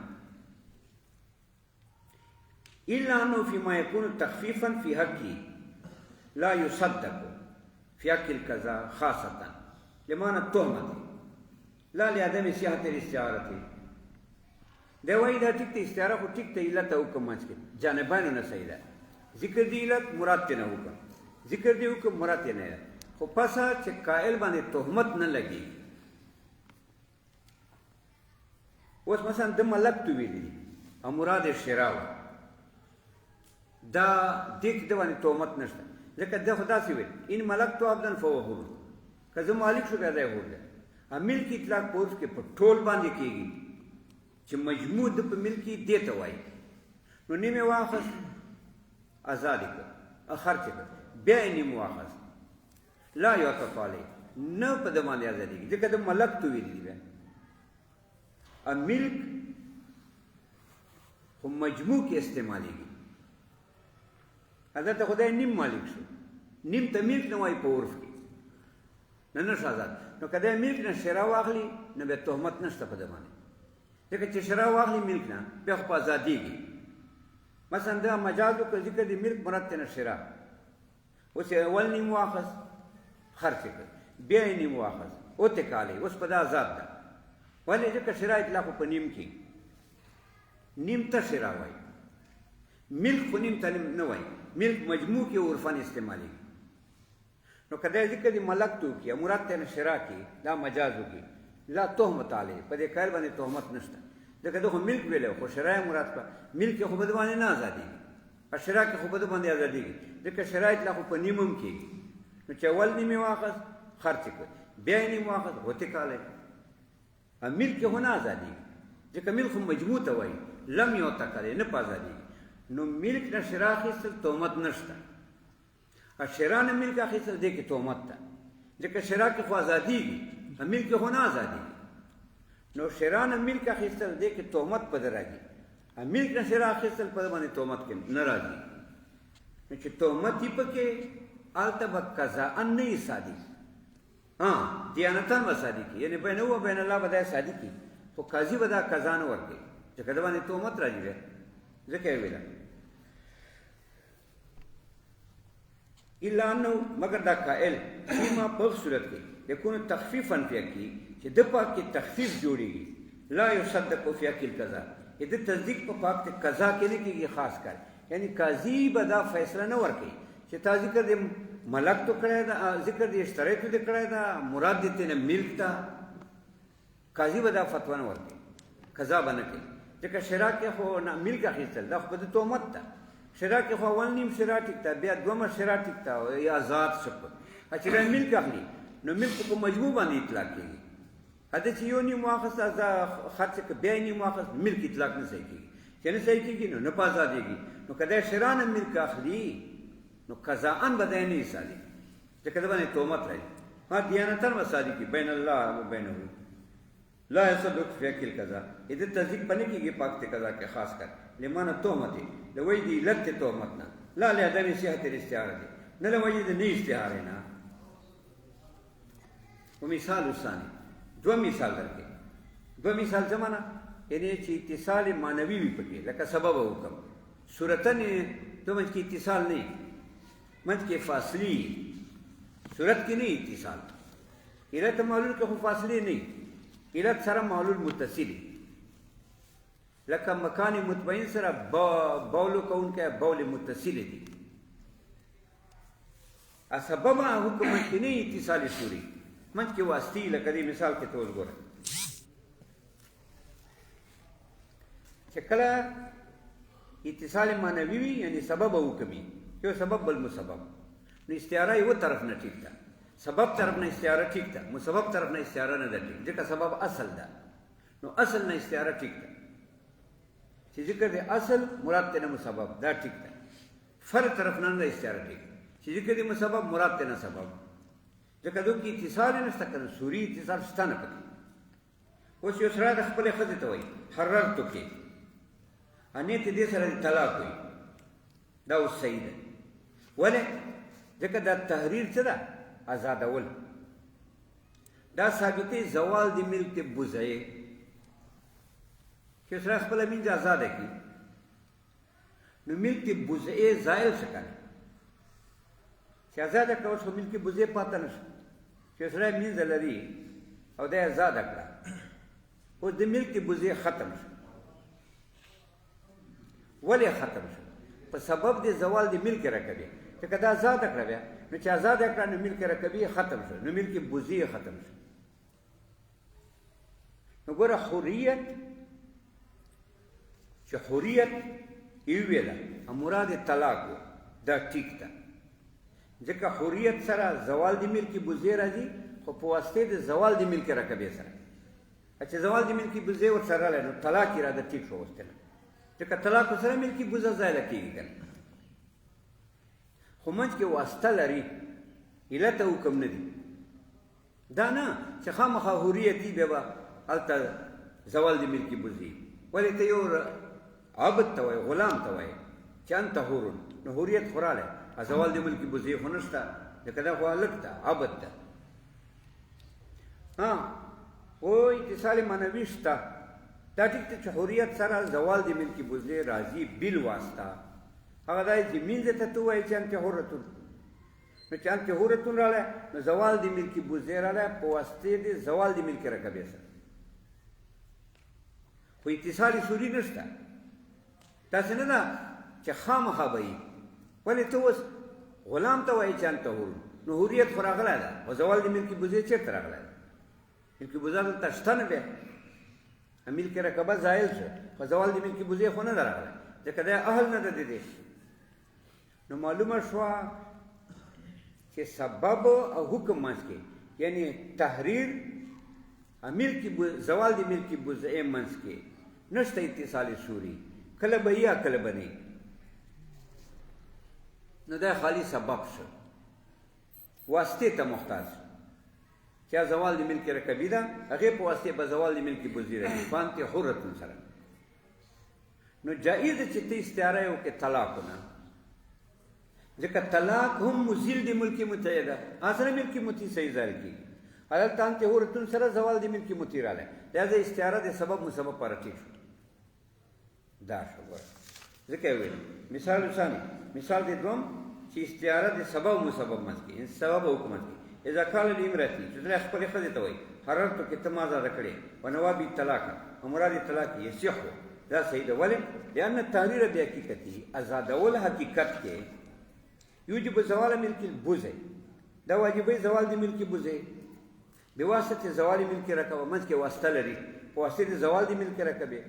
إلا أنه فيما يكون تخفيفا في حقه لا يصدق في حق القضاء خاصة لمعنى التهمة لا لعدم صحة الاستعارة دی وایي دا ټیک ته استعاره خو ټیک ته علت او حکم منځ کې جانبانو نه صحیح ده ذکر دی علت مراد ته نه حکم ذکر دی حکم مراد ته نه ده خو پسه چې قائل باندې تهمت نه لګي اوس مثلا د ملک تو ویلي او مراد شرا دا دیک د باندې تهمت نشته ځکه د خدا سی ویل ان ملک تو عبدن فوهو که زه مالک شو بیا دی هو ملک اطلاق پوز کې په ټول باندې کېږي چې مجموع د په ملکی دیته وایي نو نیم یې واخست ازاد یې کړ خرڅ یې کړ بیا یې نیم واخست لا یعطف علیه نه په ده باندې ازادېږي ځکه د ملک تو ویلي دي بیا ملک خو مجموع کې استعمالېږي حضرت خدای نیم مالک شو نیم ته ملک نه وایي په عرف کې نه نشه آزاد نو که دی ملک نه شرا واخلي نو بیا تهمت نشته په ده باندې ځکه چې شرا واخلي ملک نه بیا خو په ازادېږي مثلا دا مجاز وکړه ذکر د ملک مراد ته نه شرا اوس یې اول نیم واخست خرڅ یې کړ بیا یې نیم واخست وتکالی اوس په دا آزاد ده ولې ځکه شرا اطلاق په نیم کې نیم ته شرا وایي ملک خو نیم ته نه وایي ملک مجموع کې عرفان استعمالېږي نو که دی ذکر د ملک تو کړي مراد ته نه شرا کړي دا مجاز وکړي لا تهمت علیه په دې کار باندې تهمت نشته ځکه ده خو ملک ویلی خو شرا یې مراد کړه ملک یې خو په ده باندې نه ازادېږي شرا کې خو په ده باندې ازادېږي ځکه شرا اطلاق خو په نیم هم کېږي نو چې اول نیم یې واخست خرڅ یې کړ بیا یې نیم واخست وتکالی ملک یې خو نه ازادېږي ځکه ملک خو مجموع ته وایي لم یعطف علیه نه په ازادېږي نو ملک نه شرا اخیستل تهمت نشته شرا نه ملک اخیستل دې کې تهمت ده ځکه شرا کې خو ازادېږي ملک خو نه ازادېږي نو شرا نه ملک اخیستل دې کې تهمت په ده راځي ملک نه شرا اخیستل په ده باندې تهمت کې نه راځي نو چې تهمت یې پکې هلته به قضاء نه یې صادق دیانتاً به صادق کړي یعنې بین هو بین الله به دا صادق کړي خو قاضي به دا قضا نه ورکوي ځکه ده باندې تهمت راځي بیا ځکه یې ویله الا انه مگر دا قائل فيما په صورت کې یکون تخفیفا فی کې چې د پاک کې تخفیف جوړیږي لا یصدق فی القضاء د تصدیق په پاک ته قضا کې نه کېږي خاص کر یعنی قاضي به دا فیصله نه ورکوي چې تا ذکر د ملک تو کړی دا ذکر د اشتری تو دې کړی دا مراد دې ته نه ملک ته قاضي به دا فتوا نه ورکوي قضا به نه کوي ځکه شرا کې خو نه ملک اخیستل دا خو به د تهمت ده شرا کې خو اول نیم شرا ټیک ده بیا دومه شرا ټیک ده یا آزاد شپ چې دا ملک اخلي نو ملک په مجموع باندې اطلاق کېږي هدا چې یو نیم واخست خرڅ کړه بیا یې نیم واخست ملک اطلاق نه صحیح کېږي چې نه صحیح کېږي نو نه په ازادېږي نو که دی شرا نه ملک اخلي نو قضاءً به دی نه یې صادق ځکه ده باندې تهمت راځي دیانتاً به صادق وي بین الله و بینه لا يصدق فی القضاء د تصدیق په نه کېږي پاک ته قضا کې خاص کر لمانه تهمت د وجه د علت تهمت نه لا لعدم صحت الاستعاره دی نه له وجه د نه استعارې نه ومثال ثاني دو مثال درکې دو مثال زمانه یعنی چې اتصال معنوي وي پکې لکه سبب او حکم صورتن تو منځ کې اتصال نه منځ کې فاصلې صورت کې نه اتصال علت معلول کې خو فاصلې نه علت سره معلول متصل لکه مکان مطمئن سره بولو کوونکی بول متصل دي سبب حکم کې نه اتصال شوري منځ کې واسطي لکه دې مثال کې توس ګوره چې کله اتصال معنوي وي یعنی سبب او حکمي یو سبب بل مسبب نو استعاره یو طرف نه ټیک ده سبب طرف نه استعاره ټیک ده مسبب طرف نه استعاره نه ده ټیک ځکه سبب اصل ده نو اصل نه استعاره ټیک ده چې ذکر د اصل مراد ته نه مسبب دا ټیک ده فرع طرف نه نه استعاره ټیک چې ذکر د مسبب مراد ته نه سبب ځکه دوی کې اتصال نشته کنه سوري اتصال شته نه پکې اوس یو سره د خپل خځې ته وایي حررتو کې انې ته دې سره طلاق وي دا اوس صحیح ده ولې ځکه دا تحریر څه ده آزادول دا ثابتې زوال د ملک بوزایې چې سره خپل مینځ آزاده کړي نو ملک بوزایې زایل شي کنه چې آزاده کړو خو ملک بوزایې پاتې نشي چې سره مینځ لري او دا آزاده کړه او د ملک بوزایې ختم شي ولې ختم شي په سبب د زوال د ملک رکبه چې کدا آزاد کړه بیا نو چې آزاد کړه نو ملک رکبه ختم شو نو ملک بوزي ختم شو نو ګوره حریت چې حریت یې ویله مراد طلاق دا ټیک ده ځکه حریت سره زوال د ملک بوزي راځي خو په واسطه د زوال د ملک رکبه سره چې زوال د ملک بوزي ور سره له طلاق را ده ټیک شو وسته ځکه طلاق سره ملکي بوزه ځایله کېږي که نه خو منځ کې واسطه لري علت حکم نه دي دا نه چې خامخا حریت وي بیا به هلته زوال د ملکي بوزي ولې ته یو عبد ته وایي غلام ته وایي چې انت حورن نو حریت خو رالی زوال د ملکي بوزي خو نشته ځکه دا خو هلک ده عبد ده او اتصال معنوي شته دا ټیک ته چې حریت سره زوال د ملکي بوزي راځي بل واسطه هغه دا چې مینځه ته ته وایي چې انت حورتون نو چې انت حورتون رالی نو زوال د ملکي بوزي رالی په واسطې د زوال د ملکي رکبې سره خو اتصال سوري نشته داسې نه ده چې خامخا به وي ولې ته اوس غلام ته وایي چې انت حورون نو حریت خو راغلی ده خو زوال د ملکي بوزي چېرته راغلی ده ملکي بوزه دلته شته نه بیا ملکي رکبه زایل شو خو زوال د ملکي بوزي خو نه ده راغلی ځکه دا اهل نه ده د دې نو معلومه شوه چې سبب او حکم منځ کې یعنی تحریر زوال د ملکي بوزه منځ کې نشته اتصال سوري کله به یا کله به نه نو دا خالی سبب شو واسطې ته محتاج چې زوال د ملکي رکبي ده هغې په واسطې به زوال د ملکي بوزي راځي بانتې حرتون سره نو جایز ده چې ته استعاره یې وکړې طلاقونه ځکه طلاق هم مزیل د ملکي متعه ده هغه سره ملکي متعه صحیح ظاهر کېږي هلته انتې حرتون سره زوال د ملکي متعه رالی لهذا استعاره د سبب مسبب پاره ټیک شو دا شو ګوره ځکه یې ویل مثال ثاني مثال د دوم چې استعاره د سبب مسبب منځ کې سبب او حکم منځ کې اذا قال لامرأتي چې سړی خپلې ښځې ته وایي حررتک ته ما ازاده کړې ونوابي طلاق او مراد طلاق یصح دا صحیح ده ولې لأن التحریر بحقیقتي ازادول حقیقت کې یوجب زوال ملک البوزه دا واجبوي زوال د ملک بوزه بواسطه زوال ملک رکبه منځ کې واسطه لري په واسطه د زوال د ملک رکبه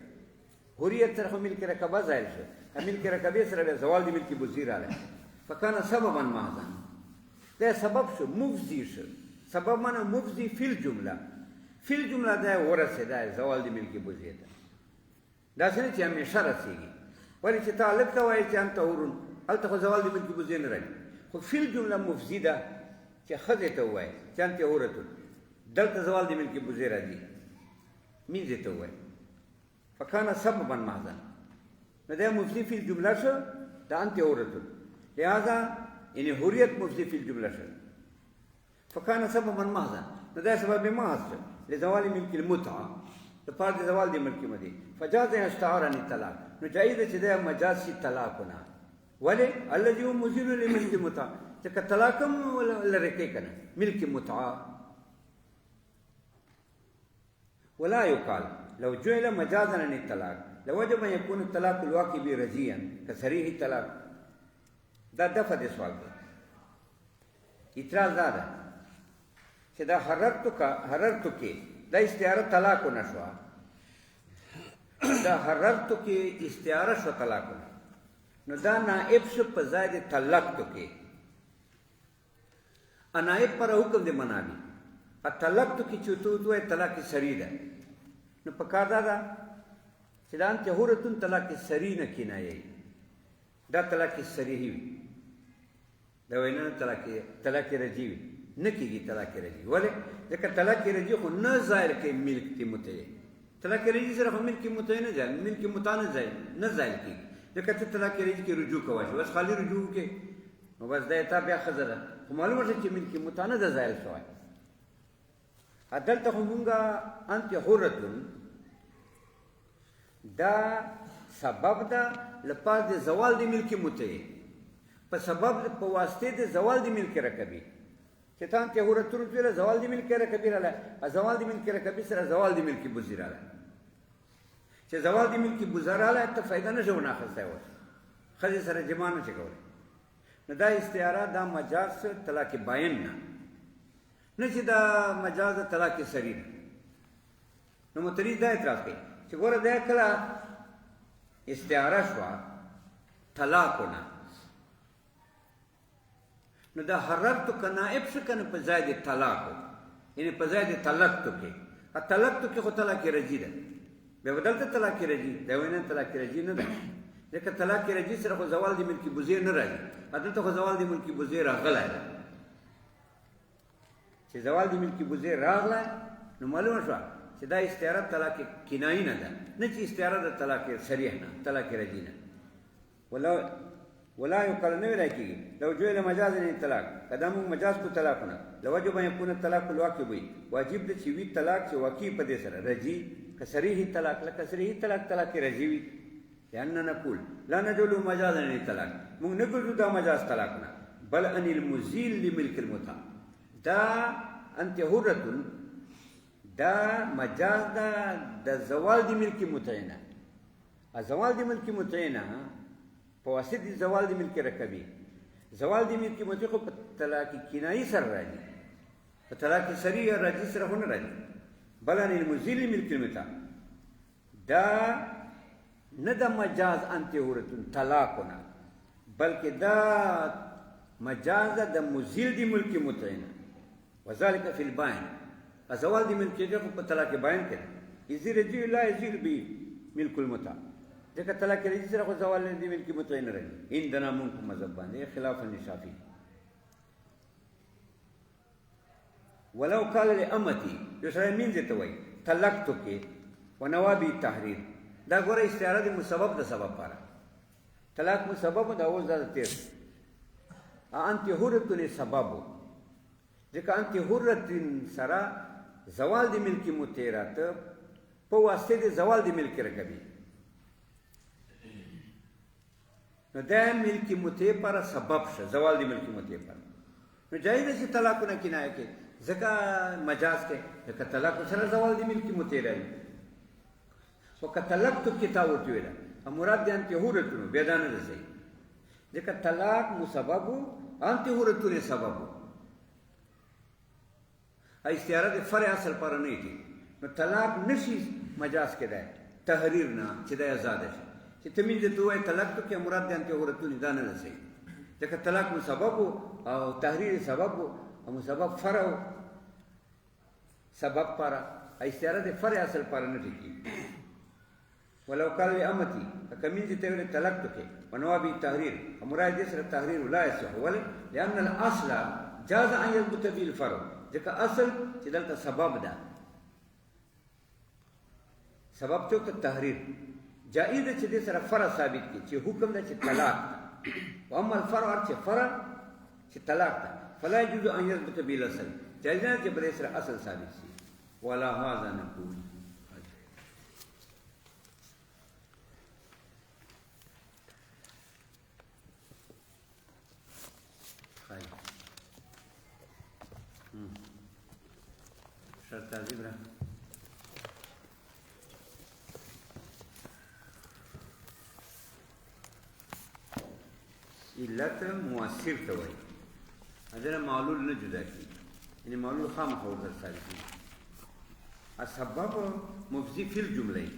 حریت سره ملک رکبه ظاهر شو ملک رکبه سره زوال د ملک بوزي راغلی فکان سببا محضا دا سبب شو مفضي شو سبب معنی مفضي فی الجمله دا ورسېده زوال د ملک بوزي ته داسې نه چې همیشه رسېږي ولې چې ته هلک ته وایې چې انت حورون هلته خو زوال د ملک بوزي نه راځي خو فی الجمله مفضي ده چې ښځې ته ووایې چې انت حورتون دلته زوال د ملک بوزي راځي مینځې ته ووایې فکان سببا محضا نو دا مفضي فی الجمله شو دا انت حورتون لہذا یعنی حریت مفضي فی الجمله شو فکان سببا محضا نو دا سبب محض شو لزوال ملک المتعه لپاره د زوال د ملک مدي فجاز اشتعار عن الطلاق نو جایز چې دا مجاز شي طلاقونه ولې الذي هو مزيل لملك المتعه ځکه طلاق هم لرې کوي که نه ملک متعه ولا يقال لو جعل مجازا عن الطلاق لوجب ان يكون الطلاق الواقع به رجيا كصريح الطلاق دا دفع د سوال دی اعتراض دا ده چې دا حررتو کې دا استعاره طلاق نه شوه دا حررتو کې استعاره شو طلاق نه نو دا نائب شو په ځای د طلقتو کې نائب پر حکم د منابي طلقتو کې چې تو وایې طلاق سری ده نو په کار دا ده چې دا انت حورتون طلاق سری نه کنایه دا طلاق صریح وي دا وینا طلاق رجعي وي نه کېږي طلاق رجعي ولې ځکه طلاق رجعي خو نه ظاهر کوي ملک ته متعه طلاق رجعي سره خو ملک متعه نه ځای ملک متعه نه ظاهر کېږي ځکه ته طلاق رجعي کې رجوع کولی شي بس خالي رجوع وکړې نو بس دا تا بیا ښځه ده خو معلومه شوه چې ملک متعه نه ده ظاهر شوی دلته خو مونږه انت حرتون دا سبب ده لپاره د زوال د ملک متعه په سبب په واسطه د زوال د ملک رکبي چې تا انت حرتون ویله زوال د ملک رکبي راغلی زوال د ملک رکبي سره زوال د ملک بوزي راغلی چې زوال د ملک بوزه راغلی ته فایده نه شو ونه اخیستی اوس ښځې سره جما نه شي کولی نو دا استعاره دا مجاز طلاق باین نه چې دا مجاز طلاق سری ده نو متریز دا اعتراض کوي چې ګوره دا کله استعاره شوه طلاقونه نو دا حررتو که نائب شو که نه په ځای د طلاقو یعنې په ځای د طلقتو کې طلقتو کې خو طلاق رجعي ده بیا به دلته طلاق رجعي دا وینا طلاق رجعي نه ده ځکه طلاق رجعي سره خو زوال د ملکي بوزې نه راځي دلته خو زوال د ملکي بوزې راغلی ده چې زوال د ملکي بوزې راغله نو معلومه شوه چې دا استعاره طلاق کنایي نه ده نه چې استعاره د طلاق صریح نه طلاق رجعي نه ولا يقال نه ویلی کېږي لو جعل مجازا طلاق که دا موږ مجاز کو طلاقونه لوجب ان يكون الطلاق الواقع وي واجب ده چې وي طلاق چې واقع په دې سره رجعي که صریح طلاق لکه صریح طلاق رجعي وي لأننا نقول لا ندعو مجازا طلاق موږ نه ګرځو دا مجاز طلاق نه بل ان المزيل لملك المتع دا انت حرة دا مجاز دا د زوال د ملک متعینه زوال د ملک متعینه په واسطه د زوال د ملک رکبي زوال د ملک متعینه په طلاق کنایي سره راځي په طلاق صریح راځي سره نه راځي بل ان المزيل لملك المتع دا نه د مجاز انت حرة طلاقونه بلکې دا مجاز د مزيل د ملک متعینه وذلك في الباين زوال د ملک جګه په طلاق باین کې یزي رجعي لا يزيل به ملک المتع ځکه طلاق رجعي سره خو زوال د ملک متعین راځي عندنا موږ په مذهب باندې خلاف الشافعي ولو قال لامتي یسره مين ته وای طلقتك ونوابي التحرير دا ګوره استعاره د مسبب د سبب لپاره طلاق مسبب دا اوس دا تیر انت حرة سبب ځکه انت حرة سره زوال د ملک متعینه په واسطه د زوال د ملک رکبي نو دا ملک متعینه پر سبب شه زوال د ملک متعینه پر نو جایز چې طلاقونه کنایه کې ځکه مجاز کې ځکه طلاق سره زوال د ملک متعینه وکړه طلاق تو کتاب ورته ویل مراد دي انت حرة بیا دا نه ده صحیح ځکه طلاق مسبب انت حرة سبب استعاره د فرع اصل پر نه دي نو طلاق نشي مجاز کې ده تحریر نه چې د آزاد شي چې تمین د دوه طلاق ته کې مراد دي انت حرة نه ده صحیح ځکه طلاق مسبب او تحریر سبب او مسبب فرع سبب پر استعاره د فرع اصل پر نه دي ولو قال لامتي فكمين دي تقول طلاق ته ونوابي تحرير مراد دي سره تحرير لا يصح ولا لان الاصل جاز ان يثبت به الفرع ځکه اصل چې دلته سبب ده سبب ته تحریر جائز چې دې سره فرع ثابت کی چې حکم ده چې طلاق او اما الفرع چې فرع چې طلاق ده فلا يجوز ان يثبت به الاصل جائز نه چې بل سره اصل ثابت شي ولا هذا نقول شرط تعذيب له علت مؤثر ته وایي اذن معلول نه جدا کی یعنی معلول خامخ ورته ثابت دي السبب مفزي فی الجمله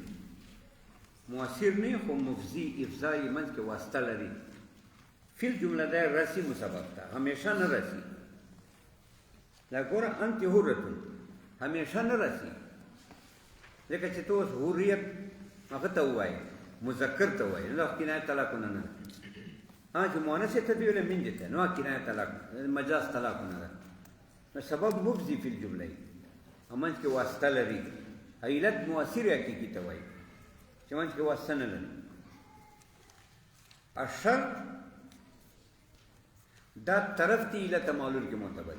مؤثر نه خو مفزي افزای منځ کې واسطه لري فی الجمله دا رسی مسبب ده همیشه نه رسی لا ګوره انت حرة همیشه نه رسی ځکه چې تو حریت هغه ته وایي مذکر ته وایي نو کنایه طلاق نه چې مؤنث ته دی ویل من دي ته نو کنایه طلاق مجاز طلاق نه ده نو سبب مفزي فی الجمله امنځ کې واسطه لري علت مؤثر حقیقي ته وایي چې منځ کې واسطه نه لري الشرط دا طرف تی علت معلول کې معتبر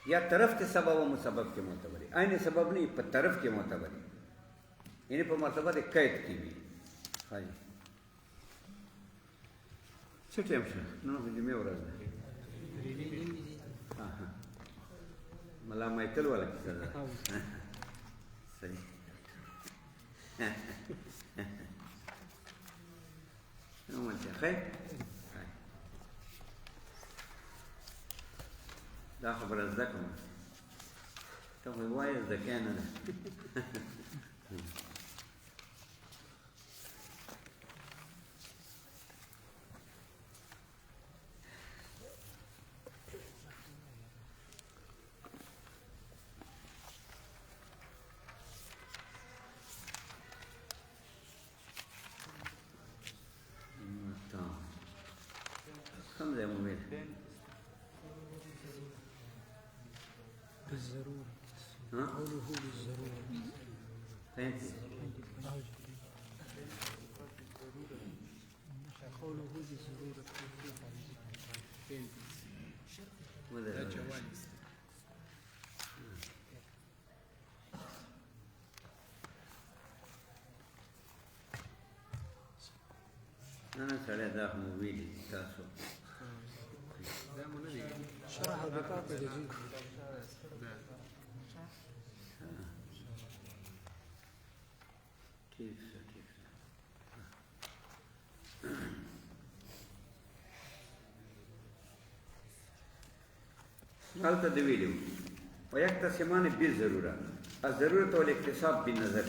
یا طرف ته سبب او مسبب کې معتبر عین سبب نه په طرف کې معتبر یعنی په مرتبه د قید کې وي خای څه ټیم شه نو د جمعې ورځ ده ملا مایکل والا کیسه ده صحیح نو مته خیر دا خبره زده کوم ته وایې زکه نه ده کم ځای مو ویل بالضرورة ها قوله بالضرورة 35 قوله بالضرورة ودرجة أنا سألت ذاك موبيلي تاسو شرح البطاقة جديد ठीक है هل تدويله ويقتسمان بالضرورة الضرورة والاكتساب بالنظر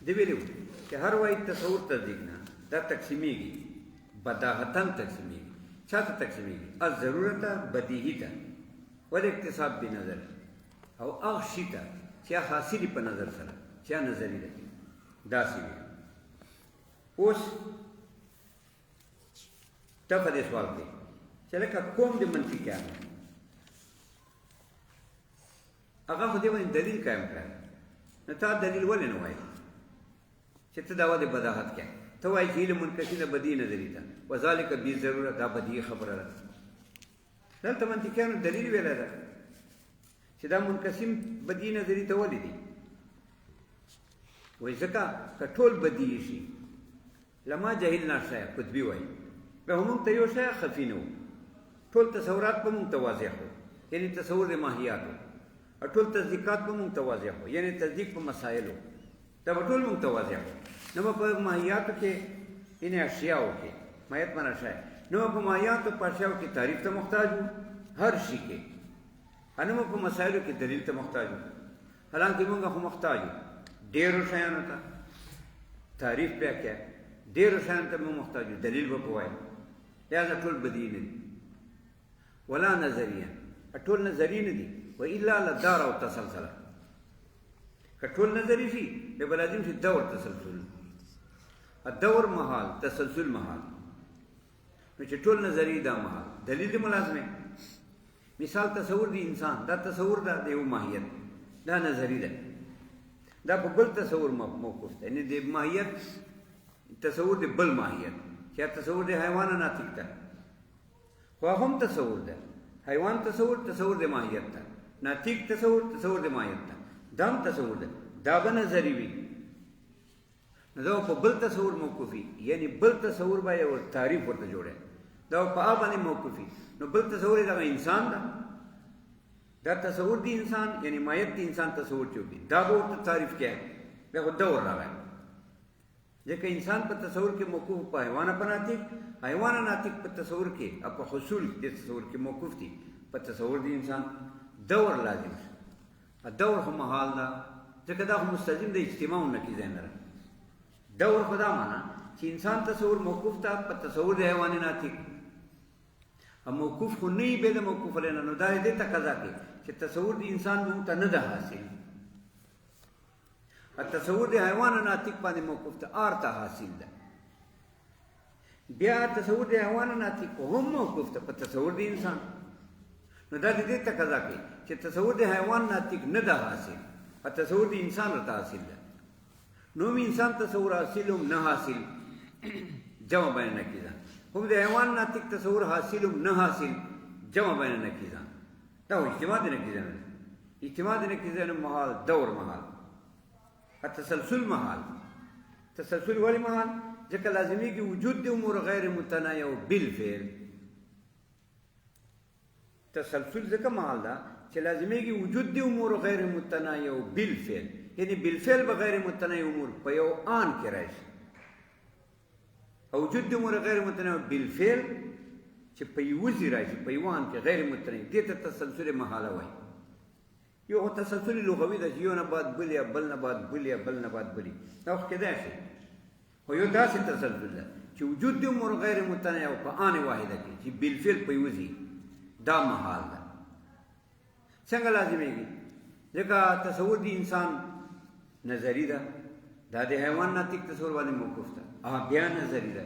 دویلو کہ ہر واحد تصور تصدیقنا دا تقسیمیگی بداہتاً تقسیمیگی چاہتا تقسیمیگی الضرورت بدیہی تا والاکتساب بنظر او اغشی تا چیا حاصلی پا نظر سر چیا نظری دا دا سیوی اوس دفع دے سوال دے چلکا کوم دے منفی کیا ہے اگا خودی ونی دلیل قائم کرا نتا دلیل ولی نوائی چې ته دا ودې بداحت کې ته وایي چې علم منکشي د بدی نظري ده وذلک بالضروره دا بدی خبره ده دلته منطقیانو دلیل ویلی ده چې دا منقسم بدی نظري ته ولې دي وایي ځکه که ټول بدی شي لما جهلنا شیئا قطبي وایي به موږ ته یو شی خفي نه و ټول تصورات به موږ ته واضح وو یعنې تصور د ماهیات و او ټول تصدیقات به موږ ته واضح وو یعنې تصدیق په مسایلو دا به ټول موږ ته واضح وو نو په ماهیاتو کې یعنې اشیاو کې ماهیت معنا شی نو په ماهیاتو په اشیاو کې تعریف ته محتاج وو هر شي کې انو په مسایلو کې دلیل ته محتاج وو حالانکه موږ خو محتاج یو ډېرو شیانو ته تعریف بیا کې ډېرو شیانو ته موږ محتاج یو دلیل به ووایو لہذا ټول بدیل نه دي ولا نظریه ټول نظری نه دي و الا لدار او تسلسل که ټول نظری شي د بلازم شي دور تسلسل الدور محال تسلسل محال نو چې ټول نظری دا محال دلیل ملازمه مثال تصور دی انسان دا تصور دا د یو ماهیت دا نظری ده دا په بل تصور موقوف ده یعنی د ماهیت تصور د بل ماهیت یا تصور د حیوان ناطق ده خو هم تصور ده حیوان تصور د ماهیت ده ناطق تصور د ماهیت ده دام تصور ده دا به نظری وي نو دا په بل تصور موقوفي یعنی بل تصور به یو تعریف ورته جوړه دا په هغه باندې موقوفي نو بل تصور دا انسان ده دا تصور دی انسان یعنی ماهیت دی انسان تصور چوکي دا به ورته تعریف کړي به دور راغی ځکه انسان په تصور کې موقوف په حیوان په ناطق حیوان ناطق په تصور کې او په حصول د تصور کې موقوف دي په تصور دی انسان دور لازم الدور هم محال ده ځکه دا خو مستلزم د اجتماع نتیجه نه دور خدا معنا چې انسان تصور موقوف تا په تصور د حیوان ناطق هم موقوف خو نه به د موقوف لنه نو دا دې تقاضا کوي چې تصور د انسان مونږ ته نه ده حاصل التصور د حیوان ناطق باندې موقوف ته ارته حاصل ده بیا تصور د حیوان ناطق هم موقوف ته په تصور د انسان نو دا دې تقاضا کوي چې تصور د حیوان ناطق نه ده حاصل التصور د انسان رته حاصل ده نو انسان تصور حاصل هم نه حاصل جمع بین نکیزه هم د حیوان ناطق تصور حاصل هم نه حاصل جمع بین نکیزه دا اجتماع د نکیزه نه اجتماع د نکیزه نه محال دور محال التسلسل محال تسلسل ولی محال ځکه لازمي کې وجود د امور غیر متناهيه بالفعل تسلسل ځکه محال ده چې لازمي کې وجود د امور غیر متناهيه بالفعل یعنی بالفعل بغیر متناهيه امور په یو آن کې راشي او وجود د امور غیر متناهيه بالفعل چې په یو ځای راشي په یو آن کې غیر متناهيه دې ته تسلسل محاله وایي یو تسلسل لغوي ده چې یو نه بعد بل یا بل نه بعد بل یا بل نه بعد بلی دا خو کېدای شي خو یو داسې تسلسل ده چې وجود د امور غیر متناهيه او په آن واحده کې چې بالفعل په یو ځای دا محال ده څنګه لازمېږي ځکه تصور د انسان نظری ده دا د حیوان ناطق تصور باندې موقوف ده بیا نظری ده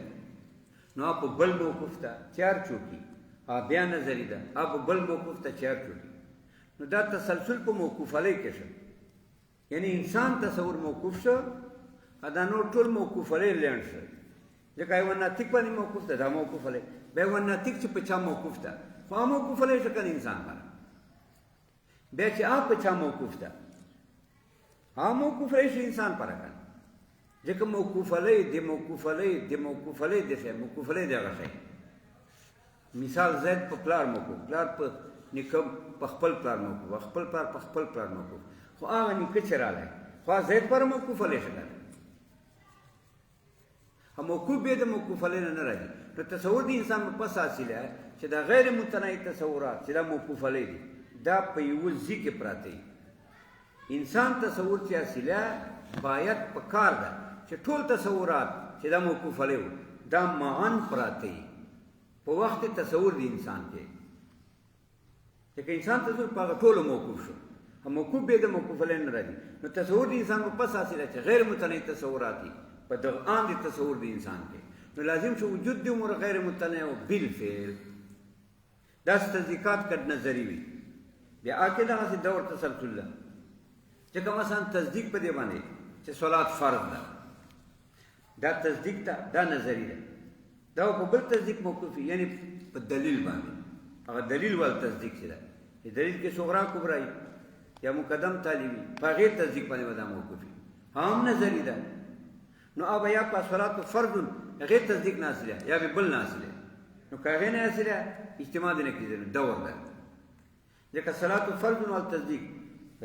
نو په بل موقوف ته چار چوکي بیا نظری ده په بل موقوف ته چار چوکي نو دا تسلسل په موقوف علی کې شو یعنی انسان تصور موقوف شو دا نور ټول موقوف علی لند شو ځکه حیوان ناطق باندې موقوف ده دا موقوف علی به حیوان ناطق چې په چا موقوف ده خو موقوف علی شو کنه انسان باندې بیا چې په چا موقوف ده موقوف علی شو انسان پر کنه ځکه موقوف علی د موقوف علی د موقوف علی د څه موقوف علی دغه شی مثال زید په پلار موقوف پلار په نکم په خپل پلار موقوف خپل پلار په خپل پلار موقوف خو هغه نیکه چې راغی خو زید پر موقوف علی شو موقوف به د موقوف علی نه راځي نو تصور د انسان په پس حاصله چې دا غیر متناهي تصورات چې دا موقوف علی دي دا په یو ځکه پراته انسان تصور چې حاصله باید په کار ده چې ټول تصورات چې دا موقوف علی دا معان پراته په وخت تصور د انسان کې چې انسان تصور په ټولو موقوف شو موقوف به د موقوف علی نه راځي نو تصور د انسان په پس حاصله چې غیر متناهي تصورات دي په دغه عام دي تصور د انسان کې نو لازم شو وجود د امور غیر متناهي او بالفعل دا تصدیقات کډ نظری وي بیا اکه دا سي دور تسلسل ده چې کوم مثلا تصدیق په دی باندې چې صلات فرض ده دا تصدیق دا نظری ده دا په بل تصدیق موقوفي یعنی په دلیل باندې هغه دلیل ول تصدیق شي دا دلیل کې صغرا کبرا یا مقدم تعلیمی په غیر تصدیق باندې ودا موقوفي هم نظری ده نو اب یا په صلات فرض غیر تصدیق ناسله یا به بل ناسله نو کاغه نه ناسله اجتماع نه کیږي دور ده ځکه صلات فرض او تصدیق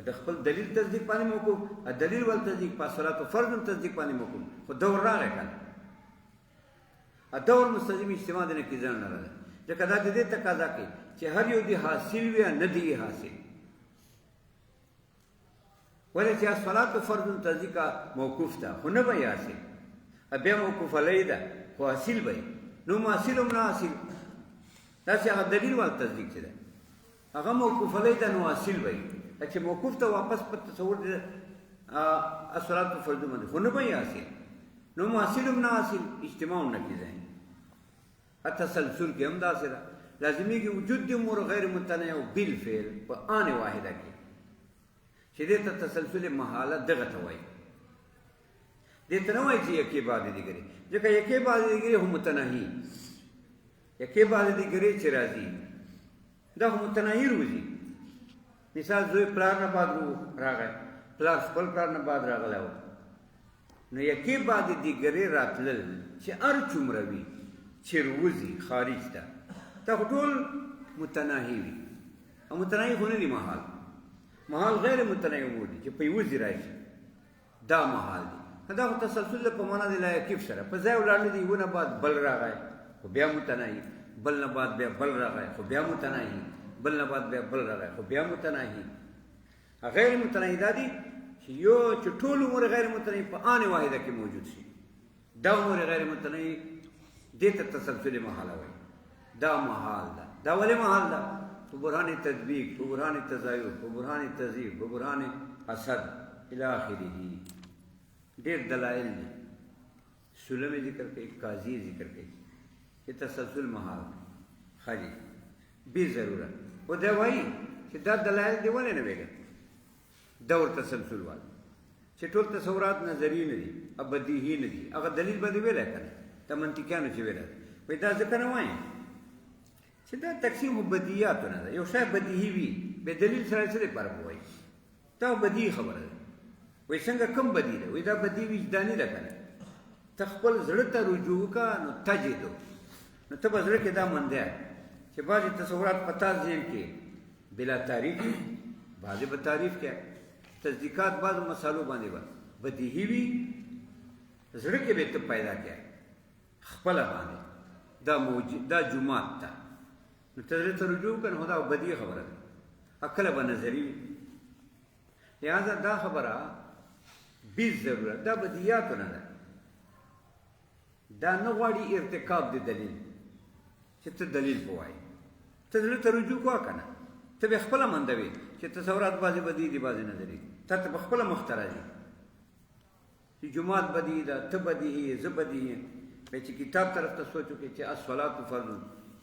د خپل دلیل تصدیق باندې موقوف دلیل ول تصدیق په صلات فرض تصدیق باندې موقوف خو دور راغی کنه دور مستلزم اجتماع نه کیږي نه راځي ځکه دا د دې تقاضا کوي چې هر یو دی حاصل وي نه دی حاصل ولې چې صلات فرض تصدیق موقوف ده خو نه به حاصل بیا موقوف علی ده خو حاصل به نو حاصل هم نه حاصل دا چې دلیل ول تصدیق ده هغه موقوف علی ده نو حاصل به چې موقوف ته واپس په تصور د صلات فرض باندې خو نه به حاصل نو حاصل هم نه حاصل اجتماع هم نه کیږي التسلسل کې هم دا سره لازمي کې وجود د امور غیر متناهي او بالفعل په آن واحده کې چې دې ته تسلسل محاله دغه ته وایي دې ته نه وایي چې یکې بعد دیګري ځکه یکې بعد دیګري هم متناهي یکې بعد دیګري چې راځي دا هم متناهي روزي مثال زوی پلار نه بعد راغی پلار خپل پلار نه بعد راغلی و نو یکې بعد دیګري راتلل چې هر څومره وي چې روزي خارج ته دا ټول متناهي وي او متناهي خو نه دي محال غیر متناهي امور دي چې په یو ځای راشي دا محال دي دا خو تسلسل په معنا دی لا کیف سره په ځای ولاړ دي ونه بعد بل راغی خو بیا متناهي بل نه بعد بیا بل راغی خو بیا متناهي بل نه بعد بیا بل راغی خو بیا متناهي غیر متناهي دا دي چې یو چې ټول امور غیر متناهي په آن واحده کې موجود شي دا امور غیر متناهي دې ته تسلسل محال وایي دا محال ده دا ولې محال ده په برهان تطبیق په برهان تزایل په برهان تذیب په برهان حسد الى اخره ډېر دلایل دي سلم ذکر کوي قاضي ذکر کوي چې تسلسل محال خالي به ضرورت او دا وایي چې دا دلایل دی ولې نه ویل دور تسلسل وال چې ټول تصورات نظری نه دي ابدیهی نه دي هغه دلیل به ویل کنه ته منطقيانو چې ویل وای دا ځکه نه وایي چې دا تقسیم بدیهیات نه ده یو شی بدیهی وي به دلیل سره سره پر وایي دا بدیهی خبره ده وای څنګه کم بدیهی ده وای دا بدیهی وجداني ده کنه تخپل زړه ته رجوع کا نو تجدو نو ته بزړه کې دا منده چې بعضی تصورات پتا ځین کې بلا تعریف بعضی په تعریف کې تصدیقات بعض مسالو باندې بدیهی وي زړه کې به ته پیدا کې خپل باندې دا موجود دا جمعات ته نو ته رجوع کنه دا بدیهی خبره ده عقل به نظری لہذا دا خبره بی ضرورت دا بدیهیات نه ده دا نه غواړي ارتکاب د دلیل چې ته دلیل پوای ته دلیل ته رجوع کوه کنه ته به خپل مندوي چې تصورات بعضی بدی دي بعضی نظری ته په خپل مخترع دي چې جمعات بدی ده ته بدی ز بدی بیا چې کتاب طرف ته سوچ وکړي چې الصلاة فرض،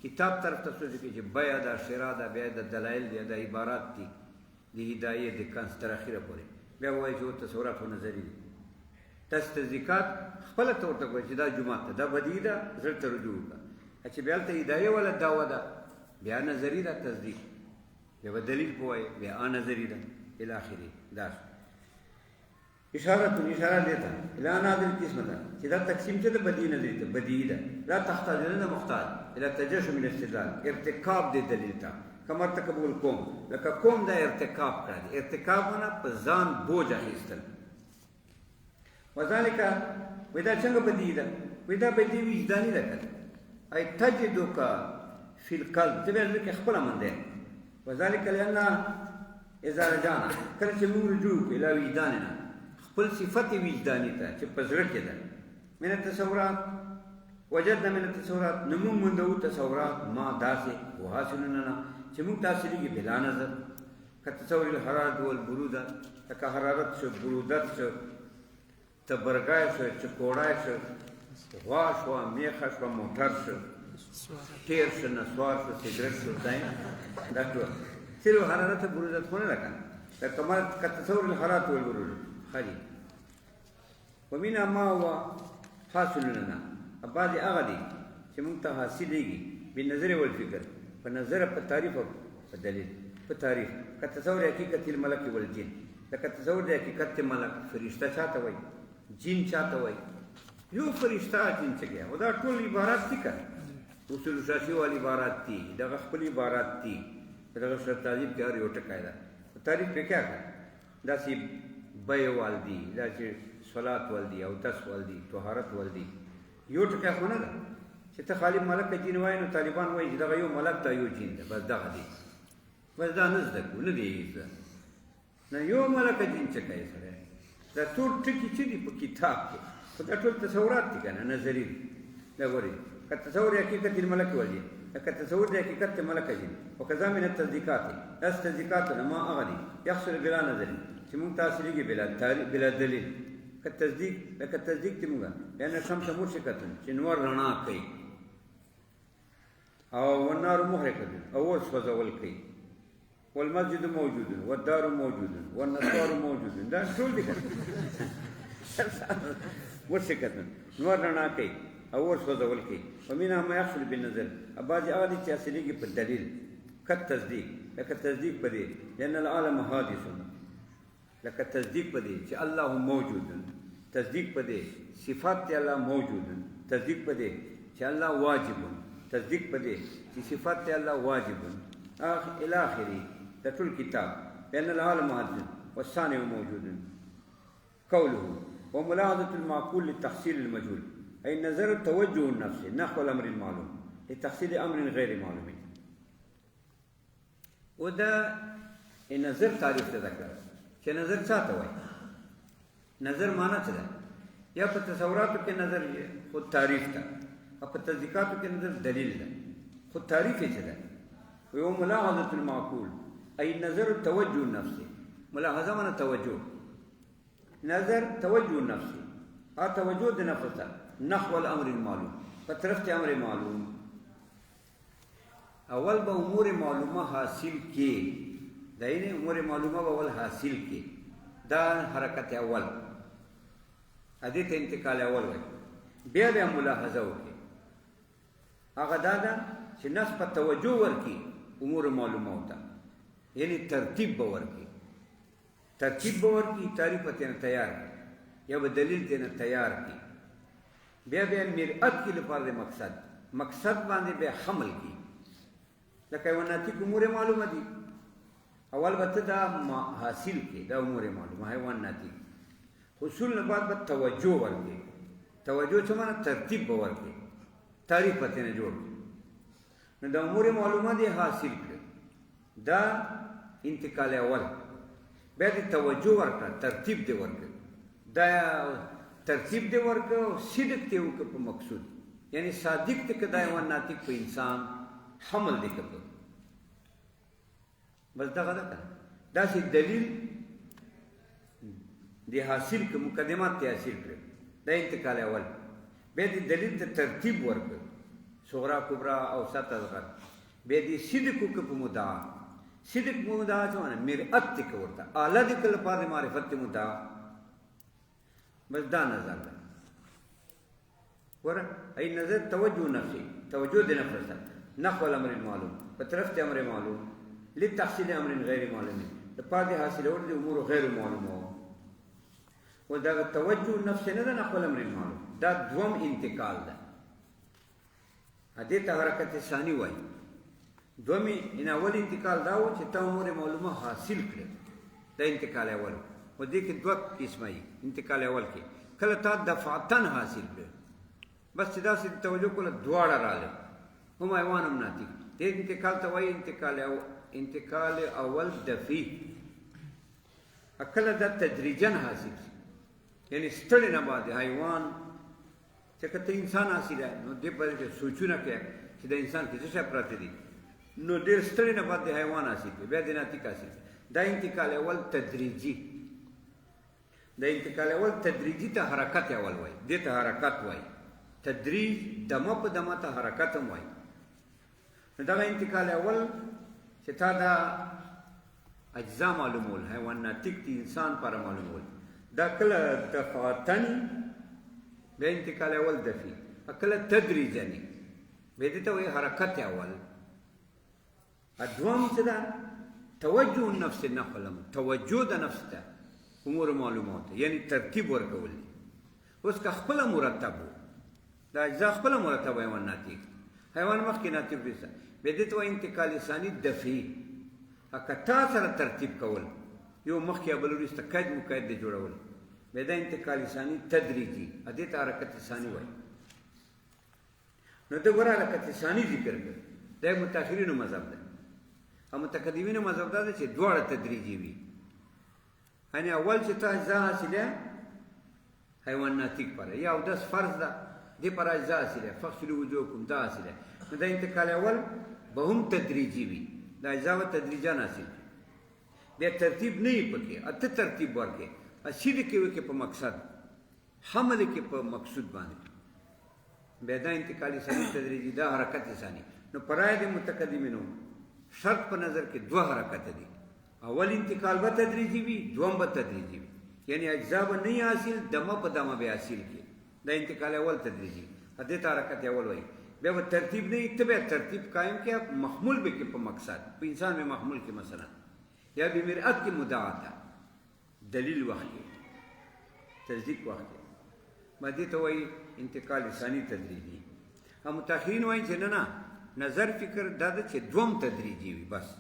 کتاب طرف ته سوچ وکړي چې بیع ده، شرا ده، بیا د دلایل دي، د عبارات دي د هدایې د کنس تر اخره پورې، بیا وایي چې تصورات و نظري دي. تاسو تصدیقات خپله ته ورته وایي چې دا جومات ده، دا بدیع ده، زړه ته رجوع وکړه. چې بیا هلته هدایې والا دعوه ده، بیا نظري ده تصدیق، بیا به دلیل په وایي، بیا نظري ده الی آخره. دا اشاره دیتا الی نادر قسمه ده چې دا تقسیم چې د بدیع نظري ته بدیع ده، لا تحتاج نه محتاج الی تجشم الاستدلال، ارتکاب د دلیل ته کما ارتکب القوم، لکه قوم دا ارتکاب کړه، ارتکاب معنا په ځان بوج اخیستل. وذلک وای دا څنګه بدیع ده؟ وای دا بدیع وجداني ده کنه، ای تجدک فی القلب، ته به کې خپل منده. وذلک لأن اذا رجعنا کله چې موږ رجوع الی وجداننا، خپل صفت وجداني ته چې په زړه کې ده، من التصورات وجدنا من التصورات، نمو مندو تصورات ما داسې وحاصلنا چې موږ تحصیلېږي بلا نظر، كتصور الحرارة والبرودة، لکه حرارت شو، برودت شو، تبرګای شو، چکوړای شو، غوا شو، میخه شو، موټر شو، تیر شو، نسوار شو، سیګرټ شو، دا ټول صرف حرارت برودت خو نه ده کنه، کما كتصور الحرارة والبرودة خالي. ومنها ما هو حاصل لنا، بعض هغه دي چې موږ ته حاصلېږي بالنظر والفکر، په نظر، په تعریف او په دلیل. په تعریف كتصور حقیقت الملک والجن، لکه تصور د حقیقت ملک فرشته چاته وایي، جن چاته وایي. یو فرشته جن څه کوي، او دا ټول عبارات دي که اصول شاشي والی عبارات دي، دغه خپل عبارات دي، دغه سره تعریف کې هر یو ټکی ده. تعریف پې کیا کړه؟ داسې بیع وال دي، داسې صلات وال دي، اودس وال دي، طهارت وال دي. یو ټکی خو نه ده چې ته خالي ملک جن وایي، نو طالبان وایي چې دغه یو ملک دا یو جن ده، بس دغه دی، بس دا نه زده کړو، نه دی زده. نه یو ملک جن څه کوي سړی، دا ټول ټکي چې دي په کتاب کې، خو دا ټول تصورات دي که نه، نظري دي. دا ګورئ كتصور حقيقة الملك والجن، كتصور حقيقة الملك والجن، وكذا من التصديقات، التصديقات ما أغني يحصل بلا نظر، چې موږ تحصیلېږي بلا دلیل. كالتصديق، لکه تصدیق چې موږ لأن الشمس مشرقة، چې نور رڼا کوي، او والنار محرقة، او اور سوځول کوي، والمسجد موجود، والدار موجود، والنصار موجود، دا ټول دي مشرقة، نور رڼا کوي او اور سوځول کوي. ومنها ما يحصل بالنظر، بعض هغه دي چې حاصلېږي په دلیل. كالتصديق، لکه تصدیق په دې لأن العالم حادث، لکه تصدیق په دې چې الله موجود، تصدیق په دې صفات دی الله موجود، تصدیق په دې چې الله واجب، تصدیق په دې چې صفات دی الله واجب الى آخره. دا ټول کتاب لأن العالم حادث والصانع موجود. قوله وملاحظة المعقول لتحصيل المجهول، أي نظر توجه النفس نحو الأمر المعلوم لتحصيل أمر غير معلوم. وده نظر تعریف ته ذکر چې نظر چاته وایي. نظر معنا څه ده؟ یا په تصوراتو کې نظر خود تعریف ده، او په تصدیقاتو کې نظر دلیل ده. خود تعریف یې څه ده؟ ویو ملاحظة المعقول أي نظر توجه النفس. ملاحظه معنا توجه، نظر توجه النفس، توجه د نفس ته نحو الامر المعلوم، په طرف ته امر معلوم. اول به امور معلومه حاصل کې، داینه امور معلومه به اول حاصل کې، دا حرکت اول، ادي ته انتقال اول وای. بیا به ملاحظه وکړي، هغه دا ده چې نفس په توجه ورکړي امور معلومه وته، یعنی ترتیب به ورکړي، ترتیب به ورکړي، تعریف ته تیار کړي، یا به دلیل ته تیار کړي. بیا بیا مرئت کې لپاره مقصد باندې به حمل کی، لکه حیواناتی امور معلومه دي، اول به ته دا حاصل کی دا امور معلومه حیواناتی، حصول نه بعد به توجه ورکړي. توجه څه معنی؟ ترتیب به ورکړي، تعریف پته نه جوړ. نو دا امور معلومه دي حاصل کړي، دا انتقال اول. بیا دې توجه ورکړه، ترتیب دې ورکړه، دا ترتیب دې ورکړه او صدق دې وکړه په مقصود، یعنی صادق دې که دا حیواناتیک په انسان حمل دې کړه، بس دغه ده که داسې دلیل دې حاصل کړه، مقدمات دې حاصل کړه، دا انتقال اول. بیا دې دلیل ته ترتیب ورکړ صغرا کبرا اوسط اصغر بیا دې صدق وکړه په مدعا صدق مدعا څه معنی مرئت دې که ورته اعلی دې که لپاره معرفت مدعا بس دا نظر ده ګوره ای نظر توجه نفسي توجه د نفس سره نحو الامر المعلوم په طرف ته امر معلوم لتحصیل امر غیر معلوم د پاتې حاصلول د امور غیر معلومه و دا توجه نفس نه ده نحو الامر المعلوم دا دوم انتقال ده دې ته حرکت ثانی وایي دومی ان اول انتقال دا و چې ته امور معلومه حاصل کړې دا انتقال اول و دې کې دوه قسمه انتقال اول کې کله تا دفعتن حاصل کړې بس چې داسې توجه کوله دواړه راغله هم حیوان هم ناطق دې انتقال ته وایي انتقال اول دفعي کله دا تدریجن حاصل یعنی ستړي نه باندې حیوان چې کته انسان حاصل نو دې په دې سوچونه کوي چې د انسان کې څه پراته دي نو ډېر ستړي نه باندې حیوان حاصل بیا د ناطق حاصل دا انتقال اول تدریجي دا انتقال اول تدریجي ته حرکت اول وایي دې ته حرکت وایي تدریج دمه په دمه ته حرکت هم وایي نو دغه انتقال اول چې تا دا اجزا معلومول حیوان ناطق دی انسان پر معلومول دا کله دفعتن بیا انتقال اول دفعي کله تدریجني بیا دې ته وایي حرکت اول دوم څه ده توجه النفس نحو الامر توجه د نفس ته امور معلومات یعنی ترتیب ورکول اوس که خپل مرتب دا اجزا خپل مرتب حیوان ناطق حیوان مخکې ناطق دی بیا دې ته وایي انتقال ثاني دفعي که تا سره ترتیب کول یو مخکې بل وروسته قید مقید دی جوړول بیا دا انتقال ثاني تدریجي دې ته حرکت ثاني وایي نو ته ګوره حرکت ثاني ذکر کړ دا متأخرینو مذهب ده او متقدمینو مذهب دا ده چې دواړه تدریجي وي یعنی اول چې تا اجزا حاصله حیوان ناطق پر یا اودس فرض ده دې پر اجزا حاصله فغسلوا وجوهکم دا حاصله نو دا انتقال اول به هم تدریجي وي دا اجزا و تدریجان حاصل بیا ترتیب نه یې پکې اته ترتیب ورکې اصیل کې وکې په مقصد حمل کې په مقصود باندې بیا دا انتقالي ثاني تدریجي دا حرکت ثاني نو پرای د متقدمینو شرط په نظر کې دوه حرکت دي اول انتقال به تدریجي وي دوم به تدریجي وي یعنی اجزا به نه حاصل دمه په دمه به حاصل کې دا انتقال اول تدریجي دې ته حرکت اول وایي بیا به ترتیب نه ته به ترتیب قائم کې محمول به کې په مقصد په انسان میں محمول کې مثلا یا به مرئت کې مدعا ده دلیل وخت کې تصدیق وخت کې باندې ته وایي انتقال ثاني تدریجي هم متأخرین وایي چې نه نظر فکر دا ده چې دوم تدریجي وي بس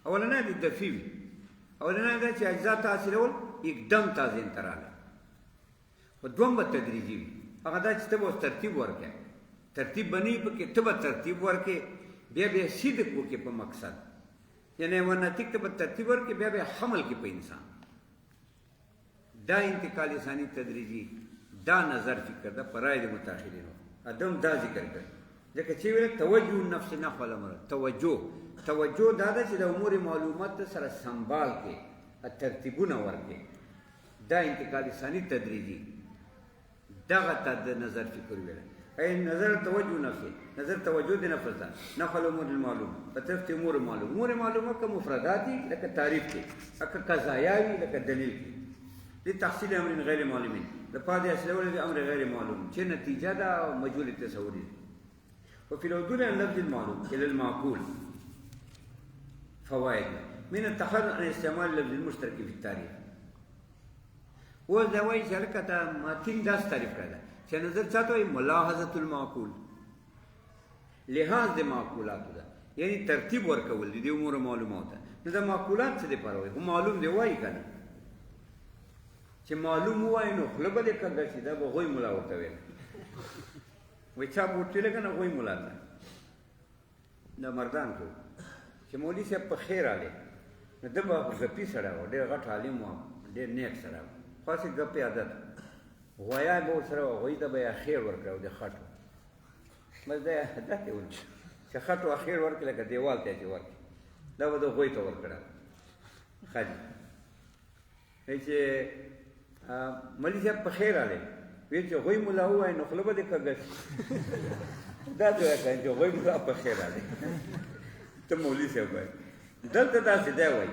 اولنه دې دفعي وي اولنه دا چې اجزا ته حاصلول یکدم تازه انتراله و دوم به تدریجي وي هغه دا چې ته به ترتیب ورکې ترتیب بنی پکې ته به ترتیب ورکې بیا بیا صدق وکې په مقصد یعنی ورنتیک ته به ترتیب ورکې بیا بیا حمل کې په انسان دا انتقال ثاني تدریجي دا نظر فکر دا پرای د متأخرینو ادم دا ذکر کړ ځکه چې ویل توجه النفس نحو الامر توجه دا ده چې د امور معلومات سره سنبال کې ترتیبونه ورکې دا انتقال ثاني تدریجي دغه ته د نظر فکر ویل ای نظر توجه نفسي نظر توجه د نفس ده نحو الامور المعلوم په طرف ته امور معلومه که مفردات دي لکه تعریف کې اکه قضایا وي لکه دلیل کې لتحصیل امر غیر معلومین د پاره اصلول د امر غیر معلوم چې نتیجه ده مجهول التصوری وفي العدول عن لفظ المعلوم الى المعقول فوائد من التحرر عن استعمال لفظ المشترك في التاريخ وذا وایي چې لکه متن داس تعریف کړه چې نظر چاته وي ملاحظه المعقول لحاظ د معقولات ده یعنی ترتیب ورکول دي امور معلومات نو د معقولات څه دی پروي هم معلوم دی وایي کنه چې معلوم وای نو خپل به کړه چې دا به غوي مولا ورته وي وای چا بوتل کنه غوي مولا ده دا مردان کو چې مولوی صاحب په خیر आले نو دغه غپی سره و ډېر غټ عالم و ډېر نیک سره خاصه غپی عادت غویا به سره غوي د به خیر ورکړو د خټو مزه عادت و چې خټو اخیر ورکړه کې دیوال ته چې ورکړه دا به د غوي ته ورکړه خالي چې مولوی صاحب په خیر आले وی چې غوی مولا وای نو خپل به کګش دا څه کوي چې غوی مولا په خیر راځي ته مولوی صاحب وای دلته دا څه دی وای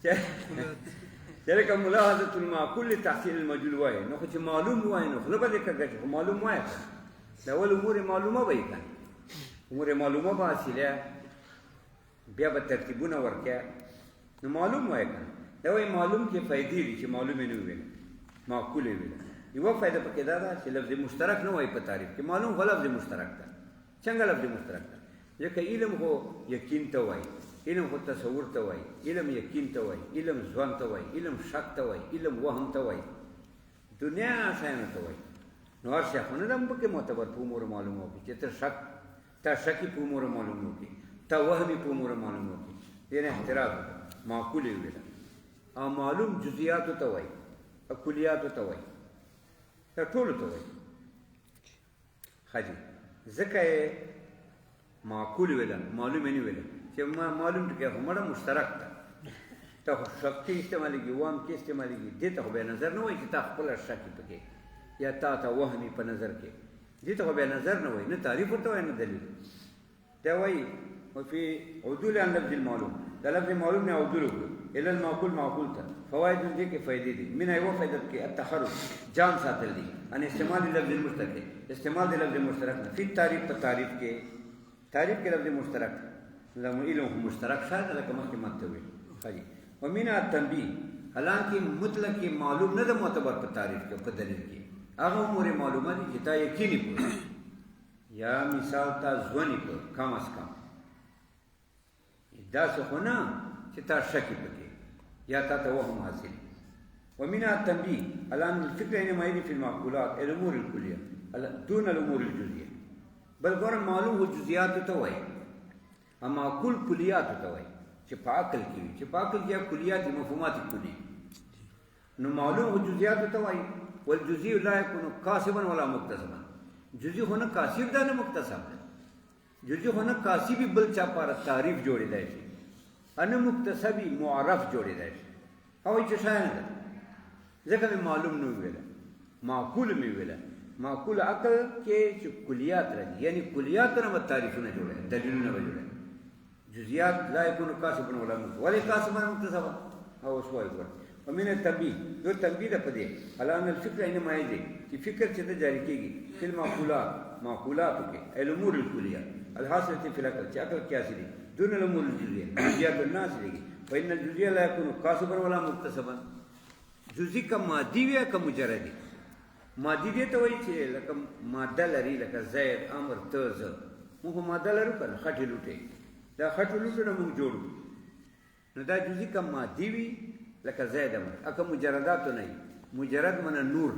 چې کوم مولا حضرت المعقول لتحصيل المجهول وای نو چې معلوم وای نو خپل به کګش معلوم وای دا ول امور معلومه وای کنه امور معلومه به حاصله بیا به ترتیبونه ورکه نو معلوم وای کنه دا وای معلوم کې فائدې دي چې معلومه نه وي معقول وي یو فائدہ پکې دا ده چې لفظ مشترک نه وای په تعریف کې معلوم غو لفظ مشترک ده څنګه لفظ مشترک ده ځکه علم خو یقین ته وای علم خو تصور ته وای علم یقین ته وای علم ځوان ته وای علم شک ته وای علم وهم ته وای دنیا آسان ته وای نو هر شي خو نه دم پکې معتبر په امور معلومه وي چې ته شکی په امور معلومه وي ته وهمي په امور معلومه وي دې احتراز معقول وي او معلوم جزئیات ته وای او کلیات ته وای دا ټول ته وای حاجی ځکه معقول ویل معلوم نه ویل چې ما معلوم ټکی همړه مشترک ده ته شکی استعمالي وام کې استعمالي دي ته به نظر نه وای چې تا خپل شکی پکې یا تا وهمي په نظر کې دي ته به نظر نه وای نه تعریف ورته وای نه دلیل دا وای وفي عدول عن لفظ المعلوم دا لفظ معلوم نه عدول الى المعقول معقول ته فوائد دې کې فائدې دي من ایو فائدت کې التخرج جان ساتل دي ان استعمال لفظ المشترک استعمال لفظ مشترک نه فی تعریف په تعریف کې لفظ مشترک لم علم مشترک شاید لکه مخکې ماته وي حاجی ومن التنبيه حالانکه مطلق معلوم نه ده معتبر په تعریف کې په دلیل کې هغه امور معلومه دي چې تا یقیني په یا مثال تا ځونی په کم از کم دا څه خو نه چې تا شکی پکې یا تا ته وهم حاصل ومن التنبيه على ان الفكر انما يجري في المعقولات الامور الكليه دون الامور الجزئيه بل ګور معلوم هو جزئیات ته وایي اما کل کلیات ته وایي چې په عقل کې چې په عقل کې کلیات مفهومات کلی نو معلوم هو جزئیات ته وایي والجزئي لا يكون كاسبا ولا مكتسبا جزئي هونه کاسب ده نه مکتسب ده جزئي هونه کاسبي بل چا پر تعریف جوړیدای شي ان مکتسبي معرف جوړیدای شي او چې شاین ده ځکه معلوم نه ویل معقول می ویل معقول عقل کې چې کلیات راځي یعنی کلیات نه تعریفونه جوړه دلیلونه جوړه جزئیات لا يكون كاسبا ولا مكتسبا ولا كاسبا مكتسبا او شوي ور ومن التنبيه دو تنبيه ده پدې الان الفكر انما يجي چې فکر چې ته جاری کیږي فل معقولات کې الامور الكليه الحاصله في العقل چې عقل کې حاصلې دون الامور الجزئيه جزئيات الناس لګي فإن الجزئيه لا يكون كاسبا ولا مكتسبا جزئی کا مادي وي کا مجردي مادي دې ته وایي چې لکه ماده لري لکه زید امر تز موږ ماده لرو کنه خټې لوټې دا خټې لوټونه موږ جوړو نو دا جزئی کا مادي وي لکه زید امر اکه مجردات نه مجرد من نور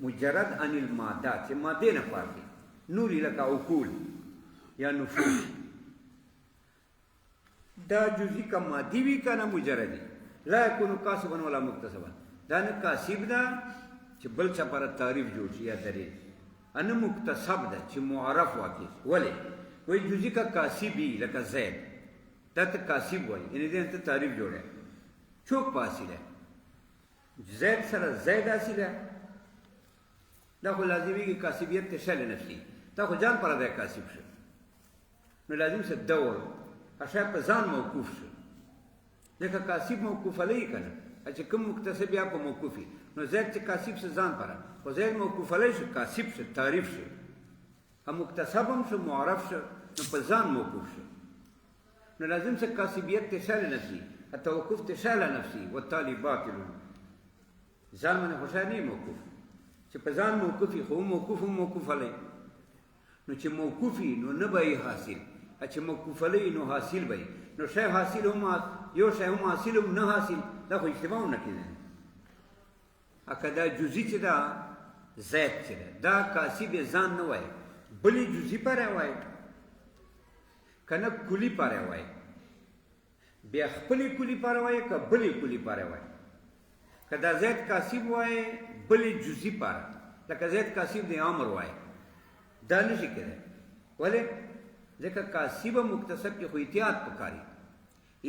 مجرد عن الماده چې ماده نه پاتې نور لکه عقول یا نفوس دا جزئی کا مادي وي کنه مجردي لا يكون كاسبا ولا مكتسبا دا نه کاسب ده چې بل څه پر تعریف جوړ شي یا دلیل ان مکتسب ده چې معرف واقع ولی وای جزئی کا کاسبی لکه زید دا ته کاسب وای ان دې ته تعریف جوړه چوک پاسیله زید سره زید اسیله دا خو لازمي کې کاسبیت ته شل نفسي دا خو ځان پر ده کاسب شو نو لازم څه دور اشا په ځان موقوف شو ځکه کاسب موقوف علی کنه چې کوم مکتسب یا په موقوفي نو زید چې کاسب څه ځان پر خو زید موقوف علی شو کاسب څه تعریف شو هم مکتسب هم شو معرف شو نو په ځان موقوف شو نو لازم څه کاسبیت ته شل نفسي التوقف تشال نفسي والتالي باطل ځان باندې خوشاله موقوف چې په ځان موقوفي خو موقوف علی نو چې موقوفي نو نه به حاصل چې موقوف علی نو حاصل به نو شی حاصل هم یو شی هم حاصل هم نه حاصل دا خو اجتماع نه کیږي اکه دا جزئی چې دا زید چې دا کاسب ځان نه وای بلی جزئی پر وای کنه کلی پر وای بیا خپل کلی پر وای که بلی کلی پر وای کدا زید کاسب وای بلی جزئی پر لکه زید کاسب دی امر وای دا نشي کېږي ولې ځکه کاسب مکتسب کې خو احتیاط پکاري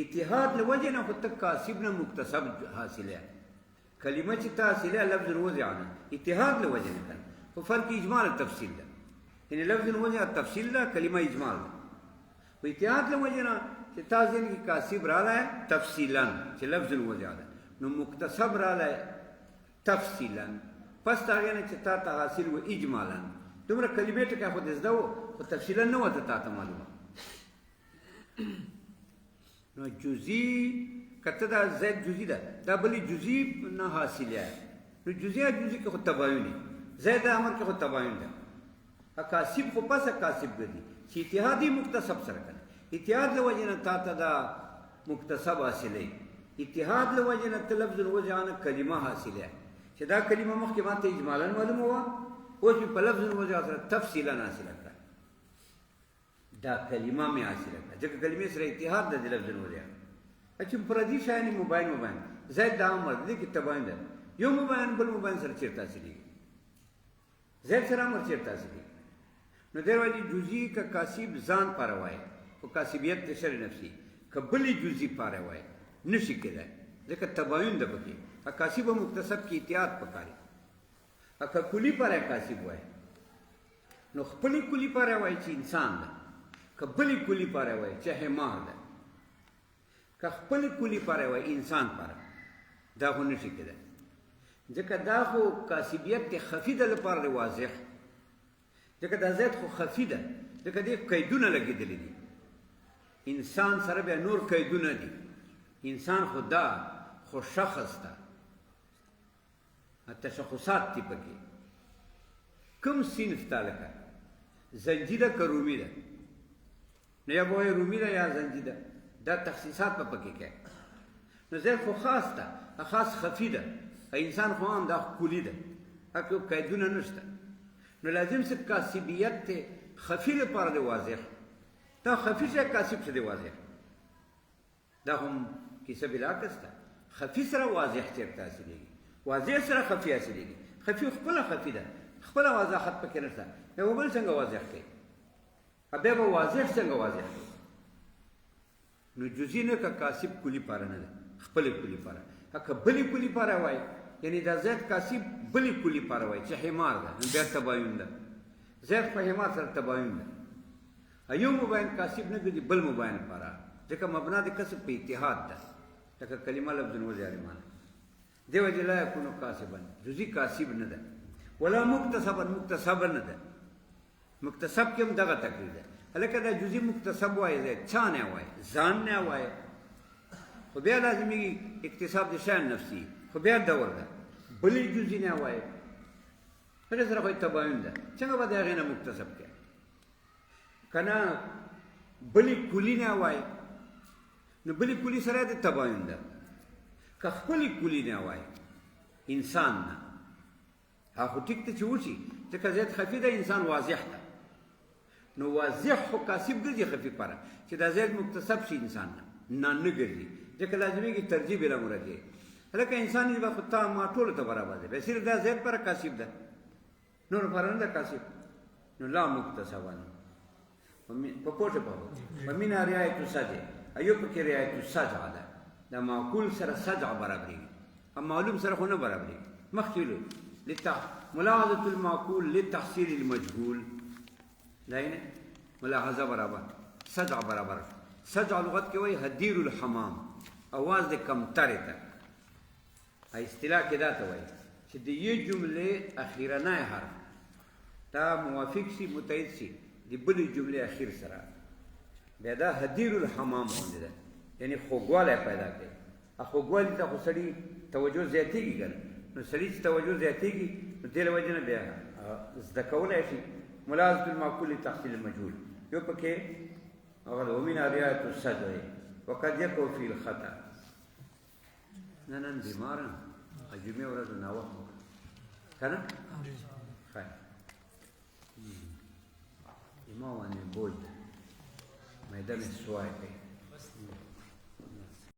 اتحاد له وجه نه خو تک کاسب نه مکتسب حاصله کلمه چې تحصیله لفظ وضع نه اتحاد له وجه نه کړه خو فرق اجمال تفصیل ده یعنی لفظ وضع تفصیل ده کلمه اجمال ده و اتحاد له وجه نه چې تاسو کې کاسب راغلی تفصیلا چې لفظ وضع ده نو مکتسب راغلی تفصیلا پس هغه نه چې تا ته حاصل و اجمالا دومره کلمې ټکه خو دې زده وو خو تفصیلا نه وته تا ته معلومه نو جزئی کته دا زید جزئی ده دا بلی جزئی نه حاصله نو جزئی کې خو تباین زید امر کې خو تباین ده اکاسب خو پس اکاسب ګرځي چې اتحادی مکتسب سره کړي اتحاد له وجه نه تا ته دا مکتسب حاصله اتحاد له وجه نه لفظ الوجه کلمه حاصله چې دا کلمه مخکې ماته اجمالا معلومه وه اوس مې په لفظ الوجه سره تفصیلا حاصله کړه دا کلمه مې حاصله کړه ځکه کلمې سره اتحاد ده د لفظ الوجه چې پردي شیان مباین زید دا امر دې کې تباین ده یو مباین بل مباین سره چیرته حاصلېږي زید سره امر چیرته حاصلېږي نو دی وایي جزئی کا کاسب ځان پاره وایي او کاسبیت د شر نفسي کبلی جزئی پاره وایي نشي کېدای ځکه تباین ده پکې کاسب او مکتسب کې اتحاد پکاري اکه کلی پاره کاسب وایي نو خپل کلی پاره وایي چې انسان ده کبلی کلی پاره وایي چې حمار ده که خپل کلی پاره وایي انسان پاره دا خو نشي کېدای ځکه دا خو کاسبیت د خفي ده لپاره واضح ځکه دا زید خو خفي ده ځکه دې قیدونه لګېدلي دي انسان سره بیا نور قیدونه دي انسان خو دا خو شخص ده تشخصات دي پکې کوم صنف ته لکه زنجي ده که رومي ده نو یا به رومي ده یا زنجي ده دا تخصیصات په پکې کوي نو زید خو خاص ده خاص خفي ده انسان خو هم دا کلی ده هغه قیدونه نشته نو لازم چې کاسبیت ته خفي لپاره دی واضح دا خفي څه کاسب څه دی واضح دا هم کیسه بالعکس ده خفي سره واضح چیرته حاصلېږي واضح سره خفي حاصلېږي خفي خپل خفي ده خپل وضاحت پکې نشته یو بل څنګه واضح کوي ابه به واضح څنګه واضح کوي نو جزئی نه کا کاسب کلی پاره نه ده خپل کلی پاره هغه بلی کلی پاره وای یعنی دا زید کاسب بلی کلی پاره وای چې حمار ده نو بیا تباین ده زید په حمار سره تباین ده ایو مباین کاسب نه ګرځي بل مباین پاره ځکه مبنا د کسب په اتحاد ده لکه کلمه لفظ وضع معنی دیو جلا یکونو کاسبا جزئی کاسب نه ده ولا مکتسبا مکتسب نه ده مکتسب کې هم دغه تقریر ده هلکه دا جزئی مکتسب وای زید چا نه وای ځان نه وای خو بیا لازمي اکتساب د شان نفسي خو بیا دور ده بلی جزئی نه وای هغه سره خو تباین ده څنګه به دا غینه مکتسب کې کنه بلی کلی نه وای نو بلی کلی سره د تباین ده که خپل کلی نه وای انسان نه هغه ټیک ته چوشي ځکه زید خفي ده انسان واضح ده نو واضح خو کاسب ګرځي خفي پاره چې دا زید مکتسب شي انسان نه نه ګرځي ځکه لازمي کې ترجیح بلا مرجه هلکه انسان یې به خطا ما ټول ته برابر دی به صرف دا زید پر کاسب ده نور پر نه کاسب نو لا مکتسبان په پوهه په ومن رعایت السجع ایو په کې رعایت السجع ده دا معقول سره سجع برابري اما معلوم سره خو نه برابري مخکې ملاحظه المعقول لتحصيل المجهول لاینه ملاحظه برابر سجع برابر سجع لغت کې وایي هدیر الحمام اواز د کمتره ته اصطلاح کې دا ته وایي چې د یو جمله اخیرنه حرف دا موافق شي متعید شي د بلې جمله اخیر سره بیا دا هدیر الحمام باندې ده یعنی خوږوالی پیدا کوي خوږوالي ته خو سړي توجه زیاتېږي که نه نو سړي چې توجه زیاتېږي نو دې له وجې نه بیا زده کولی شي ملاحظة المعقول لتحصيل المجهول یو پکې هغه ومن رعایت السجع وقد يقع في الخطأ نن بیمار جمعه ورځ ناوخت کنه خیر ما باندې بوج مې دمه سوای کوي